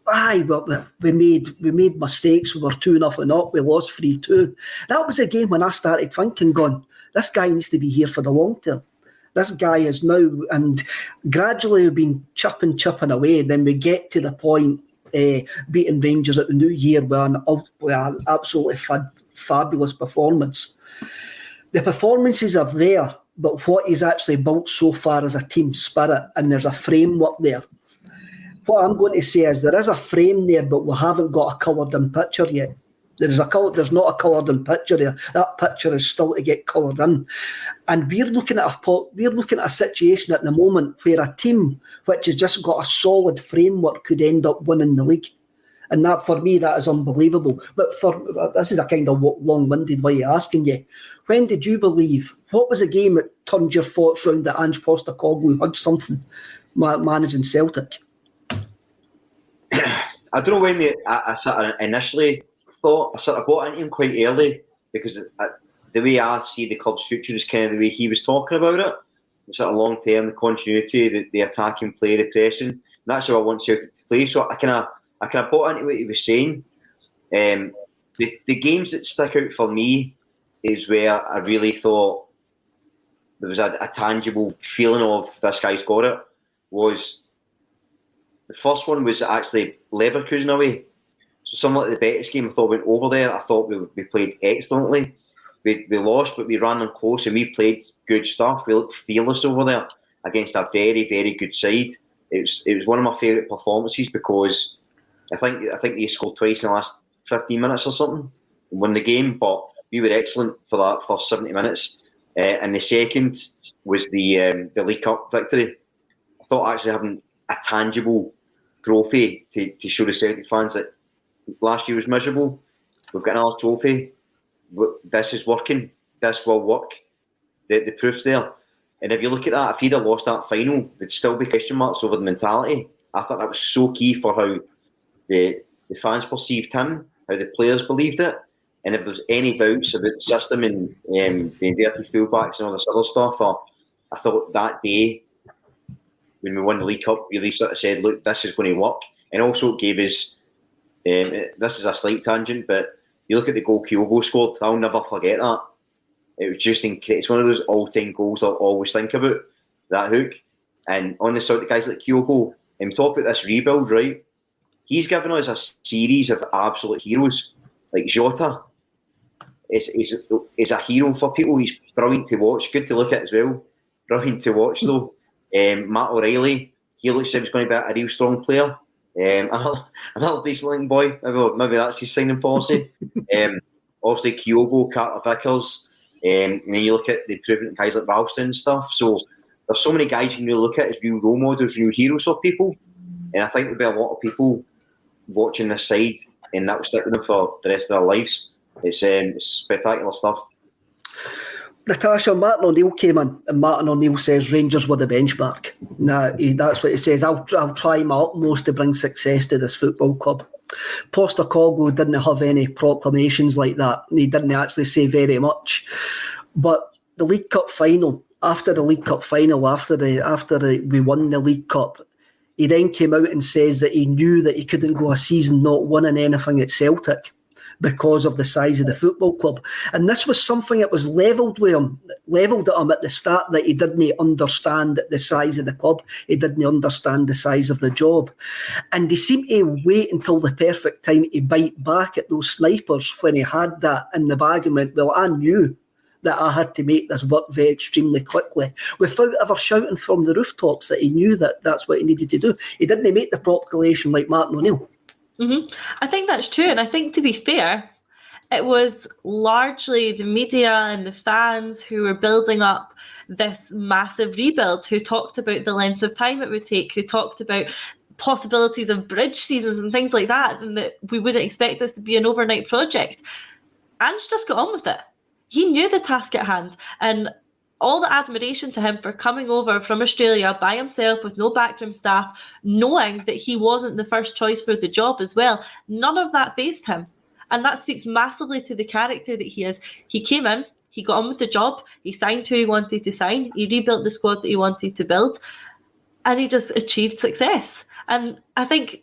But we made mistakes. We were 2-0 up. We lost 3-2. That was a game when I started thinking, going, this guy needs to be here for the long term. This guy is now, and gradually we've been chipping away. Then we get to the point beating Rangers at the New Year with an absolutely fabulous performance. The performances are there, but what he's actually built so far is a team spirit, and there's a framework there. What I'm going to say is there is a frame there, but we haven't got a coloured-in picture yet. There's not a coloured-in picture there. That picture is still to get coloured in, and we're looking at a situation at the moment where a team which has just got a solid framework could end up winning the league. And that, for me, that is unbelievable. But this is a kind of long-winded way of asking you. When did you believe? What was the game that turned your thoughts round that Ange Postecoglou had something managing Celtic? I don't know when I sort of initially thought. I sort of bought into him quite early because the way I see the club's future is kind of the way he was talking about it. The sort of long-term, the continuity, the attacking play, the pressing. And that's how I want Celtic to play. So I kind of bought into what he was saying. The games that stick out for me is where I really thought there was a tangible feeling of this guy's got it. Was the first one was actually Leverkusen away. So something like the Betis game, I thought went over there. I thought we played excellently. We lost, but we ran them close and we played good stuff. We looked fearless over there against a very, very good side. It was one of my favourite performances because I think they scored twice in the last 15 minutes or something and won the game. But we were excellent for that first 70 minutes. And the second was the League Cup victory. I thought actually having a tangible trophy to show the Celtic fans that last year was miserable. We've got another trophy. This is working. This will work. The proof's there. And if you look at that, if he'd have lost that final, there'd still be question marks over the mentality. I thought that was so key for how the fans perceived him, how the players believed it. And if there's any doubts about the system and the inverted fullbacks and all this other stuff, I thought that day when we won the League Cup really sort of said, look, this is going to work. And also it gave us, this is a slight tangent, but you look at the goal Kyogo scored, I'll never forget that. It was just incredible. It's one of those all-time goals I'll always think about, that hook. And on the sort of guys like Kyogo, and we talk about this rebuild, right? He's given us a series of absolute heroes, like Jota. Is a hero for people. He's brilliant to watch, good to look at as well. Brilliant to watch though. Matt O'Reilly, he looks like he's going to be a real strong player. Another decent looking boy. Maybe that's his signing policy. Obviously Kyogo, Carter Vickers. And then you look at the improvement guys like Ralston and stuff. So there's so many guys you can really look at as real role models, real heroes of people. And I think there'll be a lot of people watching this side, and that will stick with them for the rest of their lives. It's spectacular stuff. Natasha, Martin O'Neill came in, and Martin O'Neill says Rangers were the benchmark. Now, that's what he says. I'll try my utmost to bring success to this football club. Postecoglou didn't have any proclamations like that. He didn't actually say very much. But the League Cup final, after we won the League Cup, he then came out and says that he knew that he couldn't go a season not winning anything at Celtic because of the size of the football club. And this was something that was levelled at him at the start, that he didn't understand the size of the club. He didn't understand the size of the job. And he seemed to wait until the perfect time to bite back at those snipers when he had that in the bag and went, well, I knew that I had to make this work very extremely quickly, without ever shouting from the rooftops that he knew that that's what he needed to do. He didn't make the proclamation like Martin O'Neill. Mm-hmm. I think that's true. And I think, to be fair, it was largely the media and the fans who were building up this massive rebuild, who talked about the length of time it would take, who talked about possibilities of bridge seasons and things like that, and that we wouldn't expect this to be an overnight project. Ange just got on with it. He knew the task at hand, and all the admiration to him for coming over from Australia by himself with no backroom staff, knowing that he wasn't the first choice for the job as well. None of that fazed him. And that speaks massively to the character that he is. He came in, he got on with the job, he signed who he wanted to sign, he rebuilt the squad that he wanted to build, and he just achieved success. And I think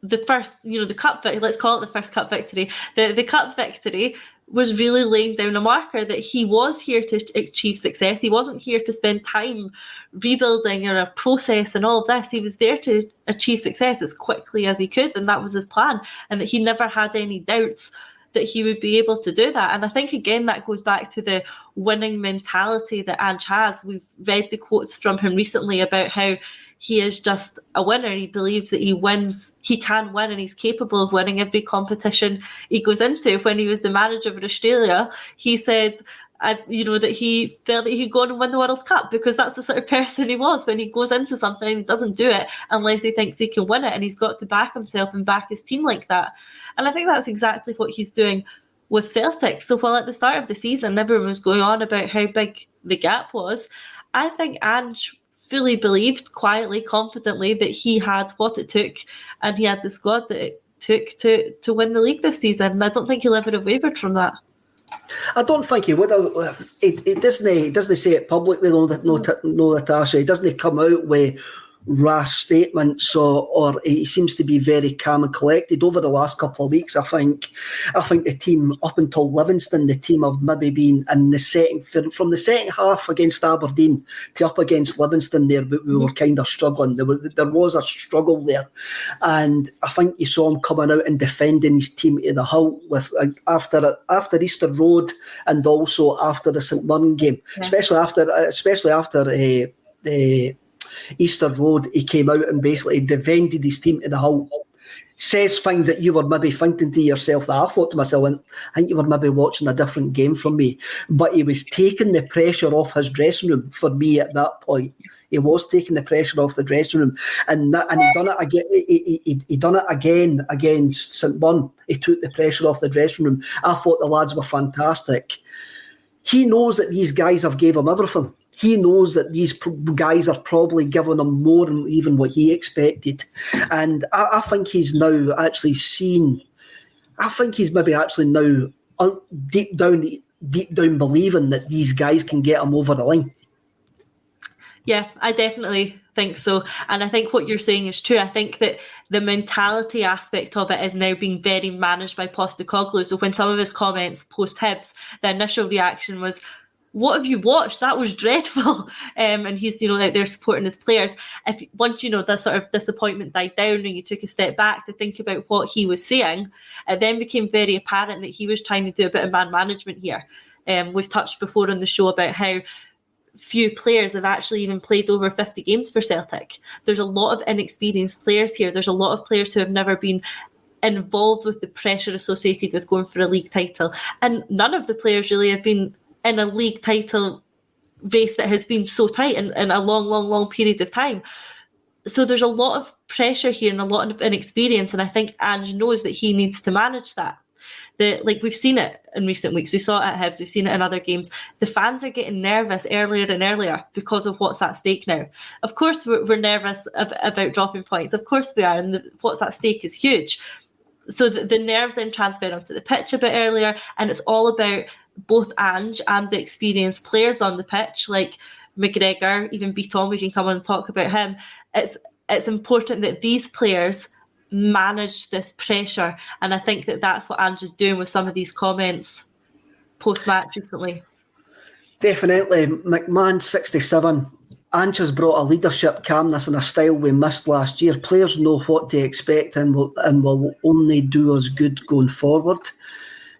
the first, the cup victory, let's call it the first cup victory, the cup victory was really laying down a marker that he was here to achieve success. He wasn't here to spend time rebuilding or a process and all of this. He was there to achieve success as quickly as he could, and that was his plan, and that he never had any doubts that he would be able to do that. And I think, again, that goes back to the winning mentality that Ange has. We've read the quotes from him recently about how he is just a winner. He believes that he can win, and he's capable of winning every competition he goes into. When he was the manager of Australia, he said, that he felt that he'd go on and win the World Cup, because that's the sort of person he was. When he goes into something, he doesn't do it unless he thinks he can win it, and he's got to back himself and back his team like that. And I think that's exactly what he's doing with Celtic. So while at the start of the season, everyone was going on about how big the gap was, I think Ange fully believed, quietly, confidently, that he had what it took, and he had the squad that it took to win the league this season. And I don't think he'll ever have wavered from that. I don't think he would have. He doesn't say it publicly, no, Natasha. He doesn't come out with rash statements, or he seems to be very calm and collected. Over the last couple of weeks, I think the team, up until Livingston, the team have maybe been in the from the second half against Aberdeen to up against Livingston there, but we were kind of struggling. There was a struggle there, and I think you saw him coming out and defending his team to the hilt with after Easter Road, and also after the St Mirren game, especially after the Easter Road. He came out and basically defended his team to the hilt. Says things that you were maybe thinking to yourself, that I thought to myself, I think you were maybe watching a different game from me. But he was taking the pressure off his dressing room for me at that point. He was taking the pressure off the dressing room, and he done it again. He done it again against St Mirren. He took the pressure off the dressing room. I thought the lads were fantastic. He knows that these guys have gave him everything. He knows that these guys are probably giving him more than even what he expected. And I think he's now actually seen, I think he's maybe actually now deep down believing that these guys can get him over the line. Yeah, I definitely think so. And I think what you're saying is true. I think that the mentality aspect of it is now being very managed by Postecoglou. So when some of his comments post-Hibs, the initial reaction was, what have you watched? That was dreadful. And he's, out there supporting his players. Once, the sort of disappointment died down and you took a step back to think about what he was saying, it then became very apparent that he was trying to do a bit of man management here. We've touched before on the show about how few players have actually even played over 50 games for Celtic. There's a lot of inexperienced players here. There's a lot of players who have never been involved with the pressure associated with going for a league title. And none of the players really have been in a league title race that has been so tight in a long period of time. So there's a lot of pressure here and a lot of inexperience, and I think Ange knows that he needs to manage that. Like we've seen it in recent weeks, we saw it at Hibs, we've seen it in other games. The fans are getting nervous earlier and earlier because of what's at stake now. Of course, we're nervous about dropping points. Of course we are, and what's at stake is huge. So the nerves then transfer onto the pitch a bit earlier, and it's all about both Ange and the experienced players on the pitch, like McGregor, even Beaton, we can come on and talk about him. It's important that these players manage this pressure, and I think that that's what Ange is doing with some of these comments post-match recently. Definitely. McMahon 67. Ange has brought a leadership, calmness and a style we missed last year. Players know what to expect and will only do us good going forward.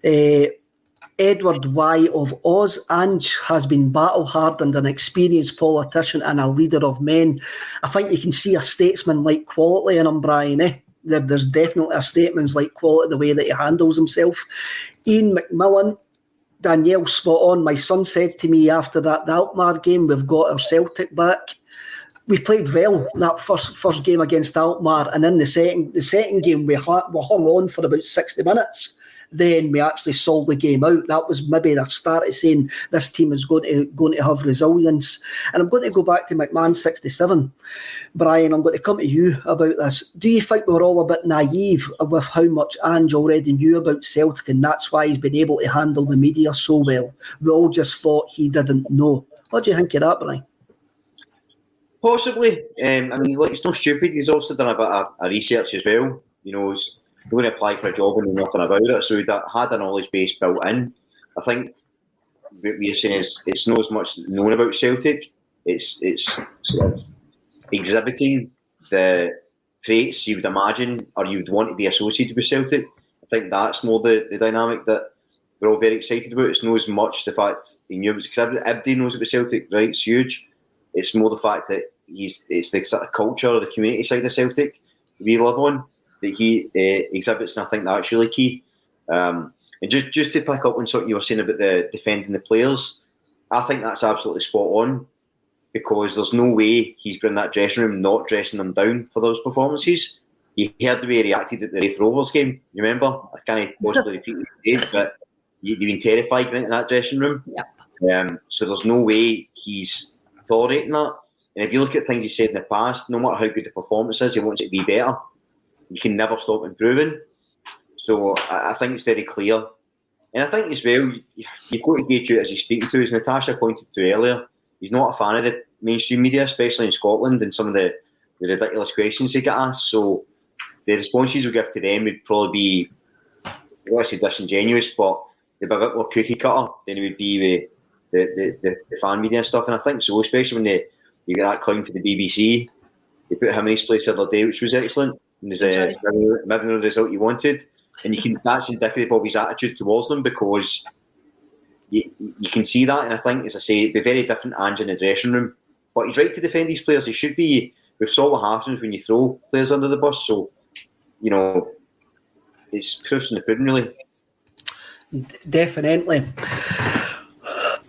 Edward Y of Oz. Ange has been battle-hardened, an experienced politician and a leader of men. I think you can see a statesman-like quality in him, Brian. There's definitely a statesman-like quality the way that he handles himself. Ian McMillan. Danielle, spot on. My son said to me after the Alkmaar game, we've got our Celtic back. We played well that first game against Alkmaar, and in the second game we hung on for about 60 minutes. Then we actually sold the game out. That was maybe the start of saying this team is going to have resilience. And I'm going to go back to McMahon 67. Brian, I'm going to come to you about this. Do you think we're all a bit naive with how much Ange already knew about Celtic, and that's why he's been able to handle the media so well? We all just thought he didn't know. What do you think of that, Brian? Possibly. I mean, look, it's not stupid. He's also done a bit of research as well. You know, he's going to apply for a job and know nothing about it, so he had a knowledge base built in. I think what we're saying is it's not as much known about Celtic. It's sort of exhibiting the traits you would imagine or you would want to be associated with Celtic. I think that's more the dynamic that we're all very excited about. It's not as much the fact he knew it, because everybody knows about Celtic, right? It's huge. It's more the fact that it's the sort of culture or the community side of Celtic we live on that he exhibits, and I think that's really key. And just to pick up on something you were saying about the defending the players, I think that's absolutely spot on, because there's no way he's been in that dressing room not dressing them down for those performances. You heard the way he reacted at the Wraith Rovers game, you remember? I can't possibly repeat it, but you've been terrified going into that dressing room. Yep. So there's no way he's tolerating that. And if you look at things he said in the past, no matter how good the performance is, he wants it to be better. You can never stop improving. So I think it's very clear. And I think as well, you've got to gauge who it is he's speaking to. As Natasha pointed to earlier, he's not a fan of the mainstream media, especially in Scotland, and some of the ridiculous questions they get asked. So the responses we give to them would probably be, I don't want to say disingenuous, but they'd be a bit more cookie cutter than it would be with the fan media and stuff. And I think so, especially when you get that clown for the BBC. They put him in his place the other day, which was excellent. And there's maybe the result you wanted. And that's indicative of his attitude towards them, because you can see that. And I think, as I say, it'd be very different Ange in the dressing room. But he's right to defend these players. He should be. We've saw what happens when you throw players under the bus. So, you know, it's proofs in the pudding, really. Definitely.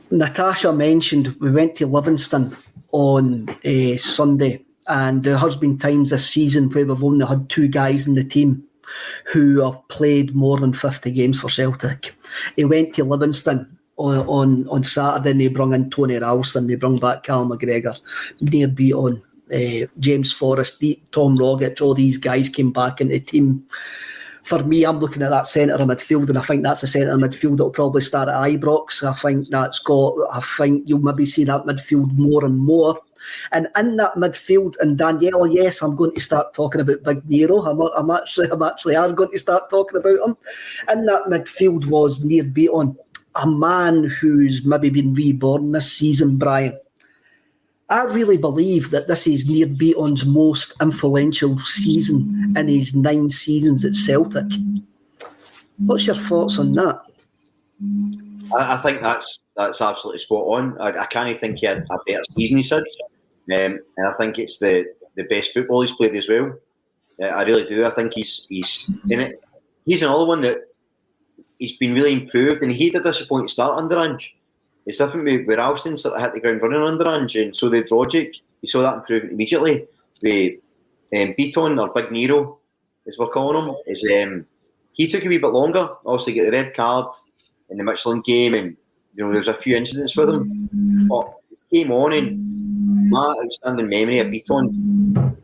Natasha mentioned we went to Livingston on Sunday, and there has been times this season where we've only had two guys in the team who have played more than 50 games for Celtic. He went to Livingston on Saturday, and they brought in Tony Ralston, they brought back Cal McGregor, Near Beaton, James Forrest, Tom Rogic. All these guys came back in the team. For me, I'm looking at that centre of midfield, and I think that's a centre of midfield that will probably start at Ibrox. I think you'll maybe see that midfield more and more. And in that midfield, and Danielle, yes, I'm going to start talking about Big Nero. I'm actually going to start talking about him. In that midfield was Near Beaton, a man who's maybe been reborn this season, Brian. I really believe that this is Near Beaton's most influential season in his 9 seasons at Celtic. What's your thoughts on that? I think that's absolutely spot on. I can't think he had a better season as such. And I think it's the best football he's played as well. I really do. I think he's in it. He's another one that he's been really improved, and he had a disappointing start under Ange. It's different with Ralston sort of hit the ground running under Ange, and so did Rogic. You saw that improvement immediately. With Beaton, or Big Nero, as we're calling him, he took a wee bit longer. Obviously, get the red card in the Michelin game, and there was a few incidents with him. But he came on, and my outstanding memory of Beaton,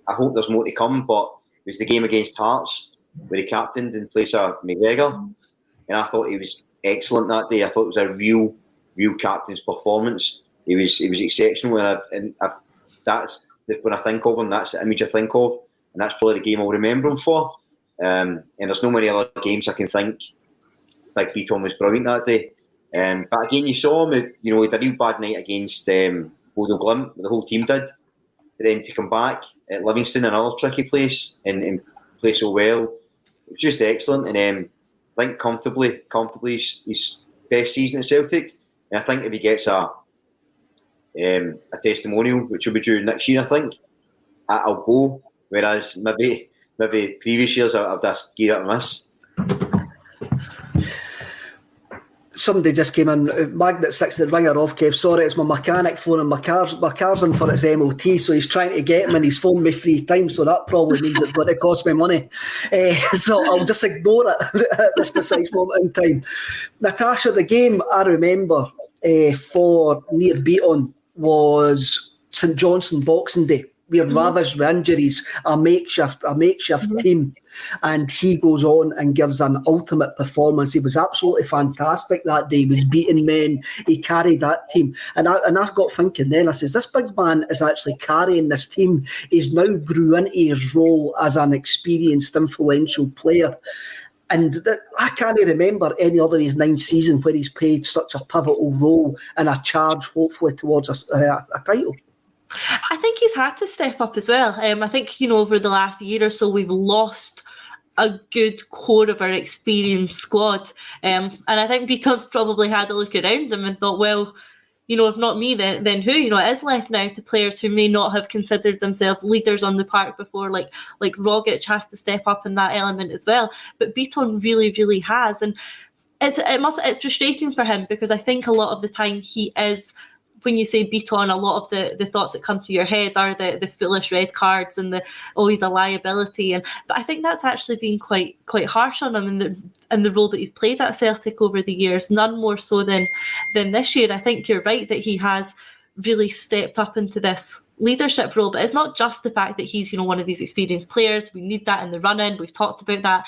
I hope there's more to come, but it was the game against Hearts where he captained in place of McGregor, and I thought he was excellent that day. I thought it was a real captain's performance. He was exceptional, and that's when I think of him, that's the image I think of, and that's probably the game I'll remember him for. And there's no many other games I can think. Big Beaton was brilliant that day. But again, you saw him. He had a real bad night against Bodo Glimt. The whole team did. But then to come back at Livingston, another tricky place, and play so well, it was just excellent. And I think comfortably his best season at Celtic. And I think if he gets a testimonial, which will be due next year, I think I'll go. Whereas maybe previous years I've just geared up and miss. Somebody just came in, Magnet 6, the ringer off, Kev. Sorry, it's my mechanic phoning. My car's in for its MOT, so he's trying to get him, and he's phoned me 3 times, so that probably means it's going to cost me money. So I'll just ignore it at this precise moment in time. Natasha, the game I remember for near Beaton was St Johnstone Boxing Day. We are ravaged with injuries, a makeshift team, and he goes on and gives an ultimate performance. He was absolutely fantastic that day. He was beating men. He carried that team, and I got thinking then. I says, this big man is actually carrying this team. He's now grew into his role as an experienced, influential player. And I can't remember any other his 9th season where he's played such a pivotal role in a charge, hopefully, towards a title. I think he's had to step up as well. I think, over the last year or so, we've lost a good core of our experienced squad. And I think Beaton's probably had a look around him and thought, well, if not me, then who? It is left now to players who may not have considered themselves leaders on the park before, like Rogic has to step up in that element as well. But Beaton really, really has. And it's frustrating for him, because I think a lot of the time he is, when you say Beaton, a lot of the thoughts that come to your head are the foolish red cards and he's a liability. But I think that's actually been quite harsh on him in the role that he's played at Celtic over the years, none more so than this year. I think you're right that he has really stepped up into this leadership role, but it's not just the fact that he's one of these experienced players. We need that in the run-in. We've talked about that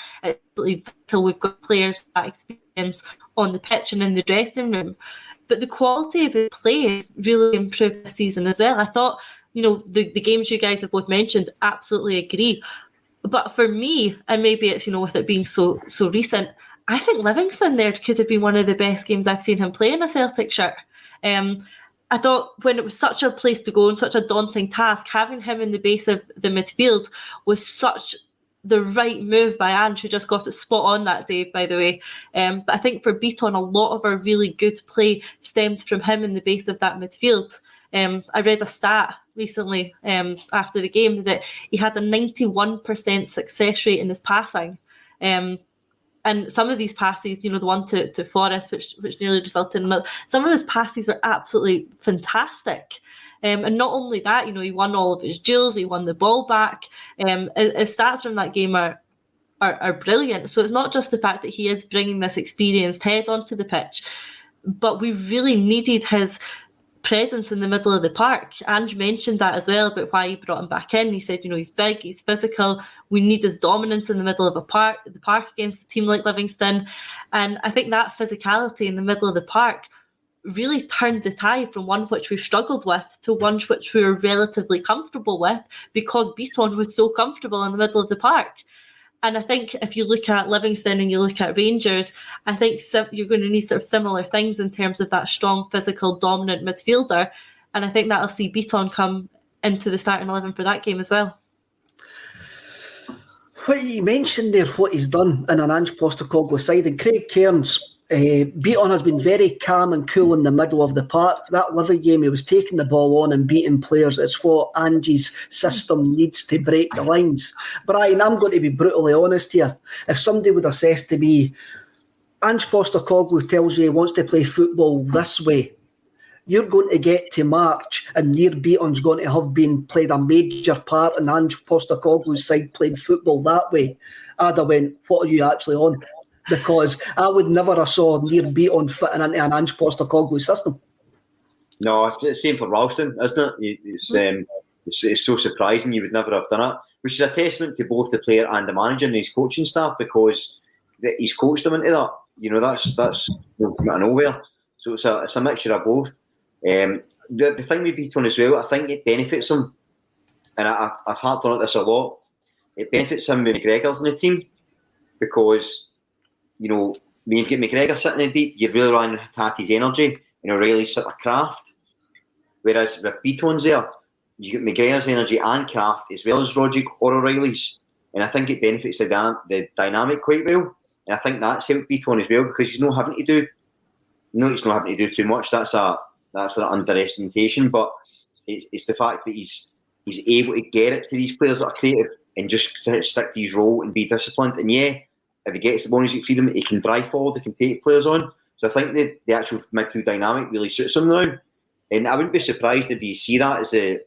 until we've got players with that experience on the pitch and in the dressing room. But the quality of his play has really improved this season as well. I thought, the games you guys have both mentioned, absolutely agree. But for me, and maybe it's, with it being so recent, I think Livingston there could have been one of the best games I've seen him play in a Celtic shirt. I thought when it was such a place to go and such a daunting task, having him in the base of the midfield was such the right move by Ange, who just got it spot on that day, by the way. But I think for Beaton, a lot of our really good play stemmed from him in the base of that midfield. I read a stat recently after the game that he had a 91% success rate in his passing. And some of these passes, the one to Forrest, which nearly resulted in some of his passes were absolutely fantastic. And not only that, he won all of his duels, he won the ball back. His stats from that game are brilliant. So it's not just the fact that he is bringing this experienced head onto the pitch, but we really needed his presence in the middle of the park. Ange mentioned that as well, about why he brought him back in. He said, he's big, he's physical. We need his dominance in the middle of the park against a team like Livingston. And I think that physicality in the middle of the park really turned the tide from one which we've struggled with to one which we were relatively comfortable with, because Beaton was so comfortable in the middle of the park. And I think if you look at Livingston and you look at Rangers, I think you're going to need sort of similar things in terms of that strong, physical, dominant midfielder. And I think that'll see Beaton come into the starting 11 for that game as well. What you mentioned there, what he's done in an Ange Postecoglou side, and Craig Cairns, Beaton has been very calm and cool in the middle of the park. That Livy game, he was taking the ball on and beating players. It's what Ange's system needs to break the lines. Brian, I'm going to be brutally honest here. If somebody would have said to me, Ange Postecoglou tells you he wants to play football this way, you're going to get to March and Near Beaton's going to have been played a major part in Ange Postecoglou's side playing football that way. I'd have went, what are you actually on? Because I would never have saw Near Beaton fitting into an Ange Postecoglou system. No, it's the same for Ralston, isn't it? It's so surprising you would never have done it, which is a testament to both the player and the manager and his coaching staff, because he's coached them into that. You know, that's come out of nowhere. So it's a mixture of both. The thing with Beaton as well, I think it benefits him, and I've harped on this a lot. It benefits him when McGregor's in the team, because, you know, when you've got McGregor sitting in deep, you're really relying on Hattati's energy and O'Reilly's sort of craft. Whereas with Beaton's there, you get McGregor's energy and craft as well as Rogic or O'Reilly's, and I think it benefits the dynamic quite well. And I think that's helped Beaton as well, because he's not having to do. No, he's not having to do too much. That's an underestimation, but it's the fact that he's able to get it to these players that are creative and just stick to his role and be disciplined. And yeah, if he gets the bonus you feed him, he can drive forward, he can take players on. So I think the actual midfield dynamic really suits him now. And I wouldn't be surprised if you see that as the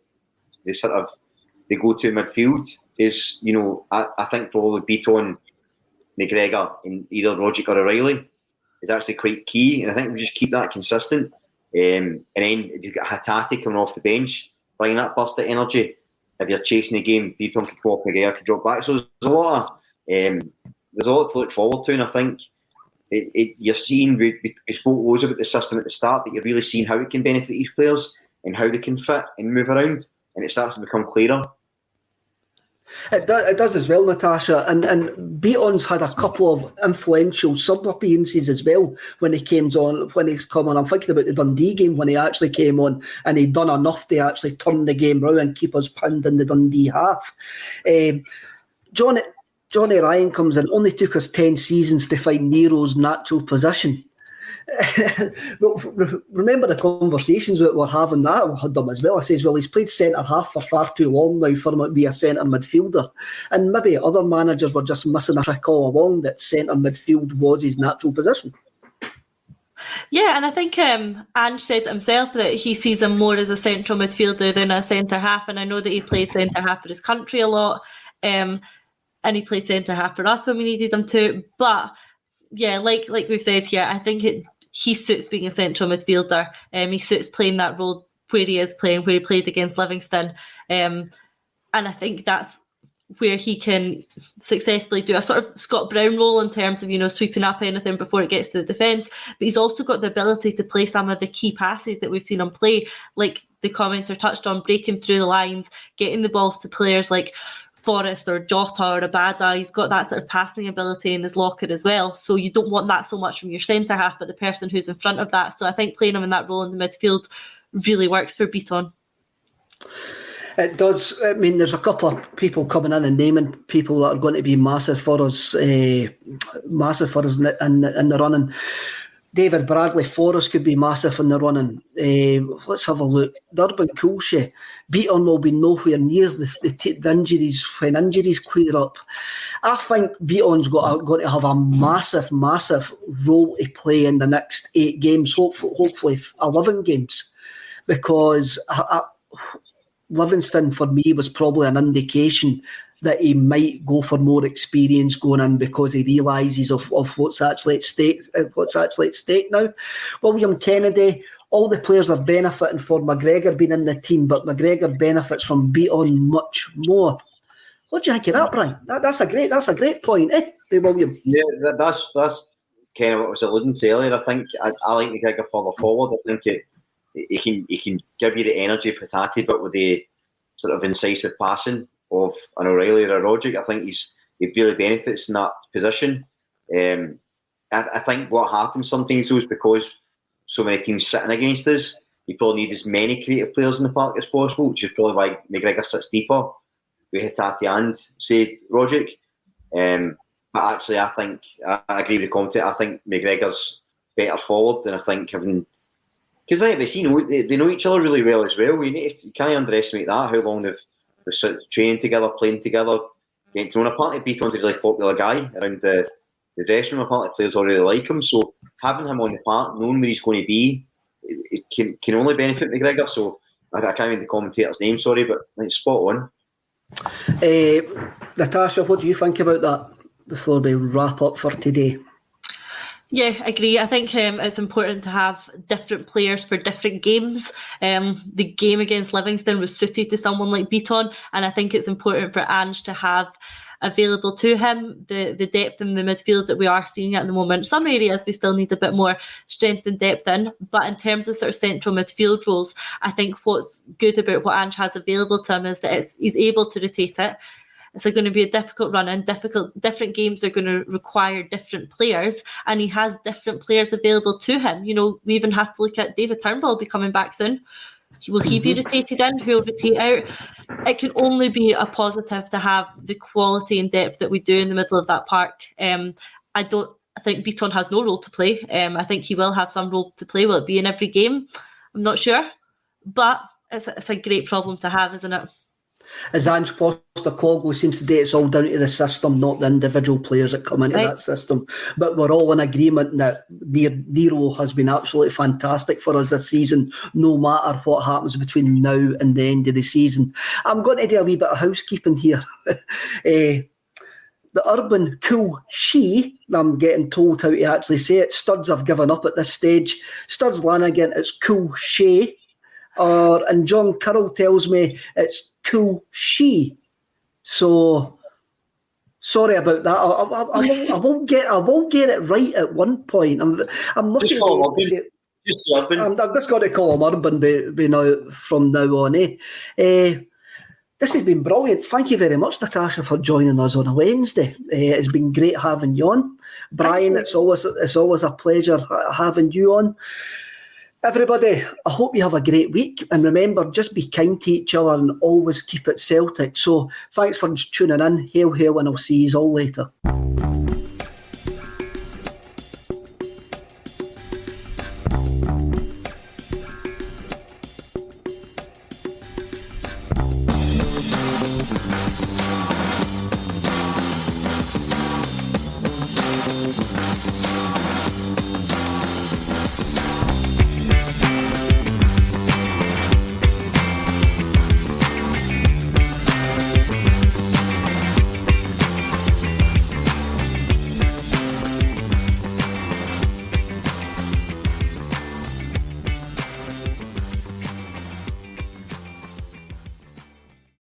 sort of the go-to midfield. Is, you know, I think probably Beaton, McGregor, and either Rogic or O'Reilly is actually quite key. And I think we just keep that consistent. And then if you've got Hattati coming off the bench, bringing that burst of energy, if you're chasing the game, Beaton can come off, McGregor can drop back. So there's a lot to look forward to, and I think you're seeing, we spoke loads about the system at the start, but you're really seeing how it can benefit these players and how they can fit and move around, and it starts to become clearer. It does as well, Natasha, and Beaton's had a couple of influential sub-appearances as well when he came on. I'm thinking about the Dundee game when he actually came on, and he'd done enough to actually turn the game round and keep us pinned in the Dundee half. Johnny Ryan comes in. Only took us 10 seasons to find Nero's natural position. Remember the conversations that we're having that I had them as well. I says, well, he's played centre half for far too long now for him to be a centre midfielder, and maybe other managers were just missing a trick all along that centre midfield was his natural position. Yeah, and I think Ange said himself that he sees him more as a central midfielder than a centre half, and I know that he played centre half for his country a lot, and he played centre half for us when we needed him to. But yeah, like we've said here, I think he suits being a central midfielder. He suits playing that role where he is playing, where he played against Livingston. And I think that's where he can successfully do a sort of Scott Brown role in terms of, you know, sweeping up anything before it gets to the defence. But he's also got the ability to play some of the key passes that we've seen him play, like the commenter touched on, breaking through the lines, getting the balls to players like Forrest or Jota or Abada. He's got that sort of passing ability in his locker as well. So you don't want that so much from your centre half, but the person who's in front of that. So I think playing him in that role in the midfield really works for Beaton. It does. I mean, there's a couple of people coming in and naming people that are going to be massive for us in the running. David Bradley Forrest could be massive in the running. Let's have a look. Durban Coolshay. Beaton will be nowhere near the injuries when injuries clear up. I think Beaton's going to have a massive role to play in the next 8 games, hopefully 11 games, because Livingston for me was probably an indication that he might go for more experience going in because he realises of what's actually at stake. Now. William Kennedy, all the players are benefiting for McGregor being in the team, but McGregor benefits from Beaton much more. What do you think of that, Brian? That's a great point, William? Yeah, that's kind of what I was alluding to earlier. I think I like McGregor further forward. I think he can give you the energy for Hattati, but with the sort of incisive passing of an O'Reilly or a Rogic, I think he really benefits in that position. I think what happens sometimes though is because so many teams sitting against us, you probably need as many creative players in the park as possible, which is probably why McGregor sits deeper with Hattati and, say, Rogic. But actually, I think, I agree with the commentator, I think McGregor's better forward, and I think having... Because they know each other really well as well. You can't underestimate that, how long they've training together, playing together, getting to know. Apparently, Beaton's a really popular guy around the the dressing room, apparently players already like him. So having him on the park, knowing where he's going to be, it can only benefit McGregor. So I can't remember the commentator's name, sorry, but it's spot on. Natasha, what do you think about that before we wrap up for today? Yeah, I agree. I think it's important to have different players for different games. The game against Livingston was suited to someone like Beaton, and I think it's important for Ange to have available to him the depth in the midfield that we are seeing at the moment. Some areas we still need a bit more strength and depth in, but in terms of sort of central midfield roles, I think what's good about what Ange has available to him is that he's able to rotate it. It's going to be a difficult run in. Different games are going to require different players, and he has different players available to him. You know, we even have to look at David Turnbull will be coming back soon. Will he be rotated in? Who will rotate out? It can only be a positive to have the quality and depth that we do in the middle of that park. I think Beaton has no role to play. I think he will have some role to play. Will it be in every game? I'm not sure, but it's a great problem to have, isn't it? As Ange Postecoglou seems to do, it's all down to the system, not the individual players that come into that system. But we're all in agreement that Nero has been absolutely fantastic for us this season, no matter what happens between now and the end of the season. I'm going to do a wee bit of housekeeping here. The Urban Cool She, I'm getting told how to actually say it. Studs have given up at this stage. Studs Lanigan, it's Cool She. And John Currell tells me it's Cool She. So sorry about that. I won't get it right at one point. I'm looking. Just call him Urban. Just Urban. I'm just going to call him Urban from now on. This has been brilliant. Thank you very much, Natasha, for joining us on a Wednesday. It's been great having you on, Brian. It's always a pleasure having you on. Everybody, I hope you have a great week, and remember, just be kind to each other and always keep it Celtic. So thanks for tuning in. Hail, hail, and I'll see you all later.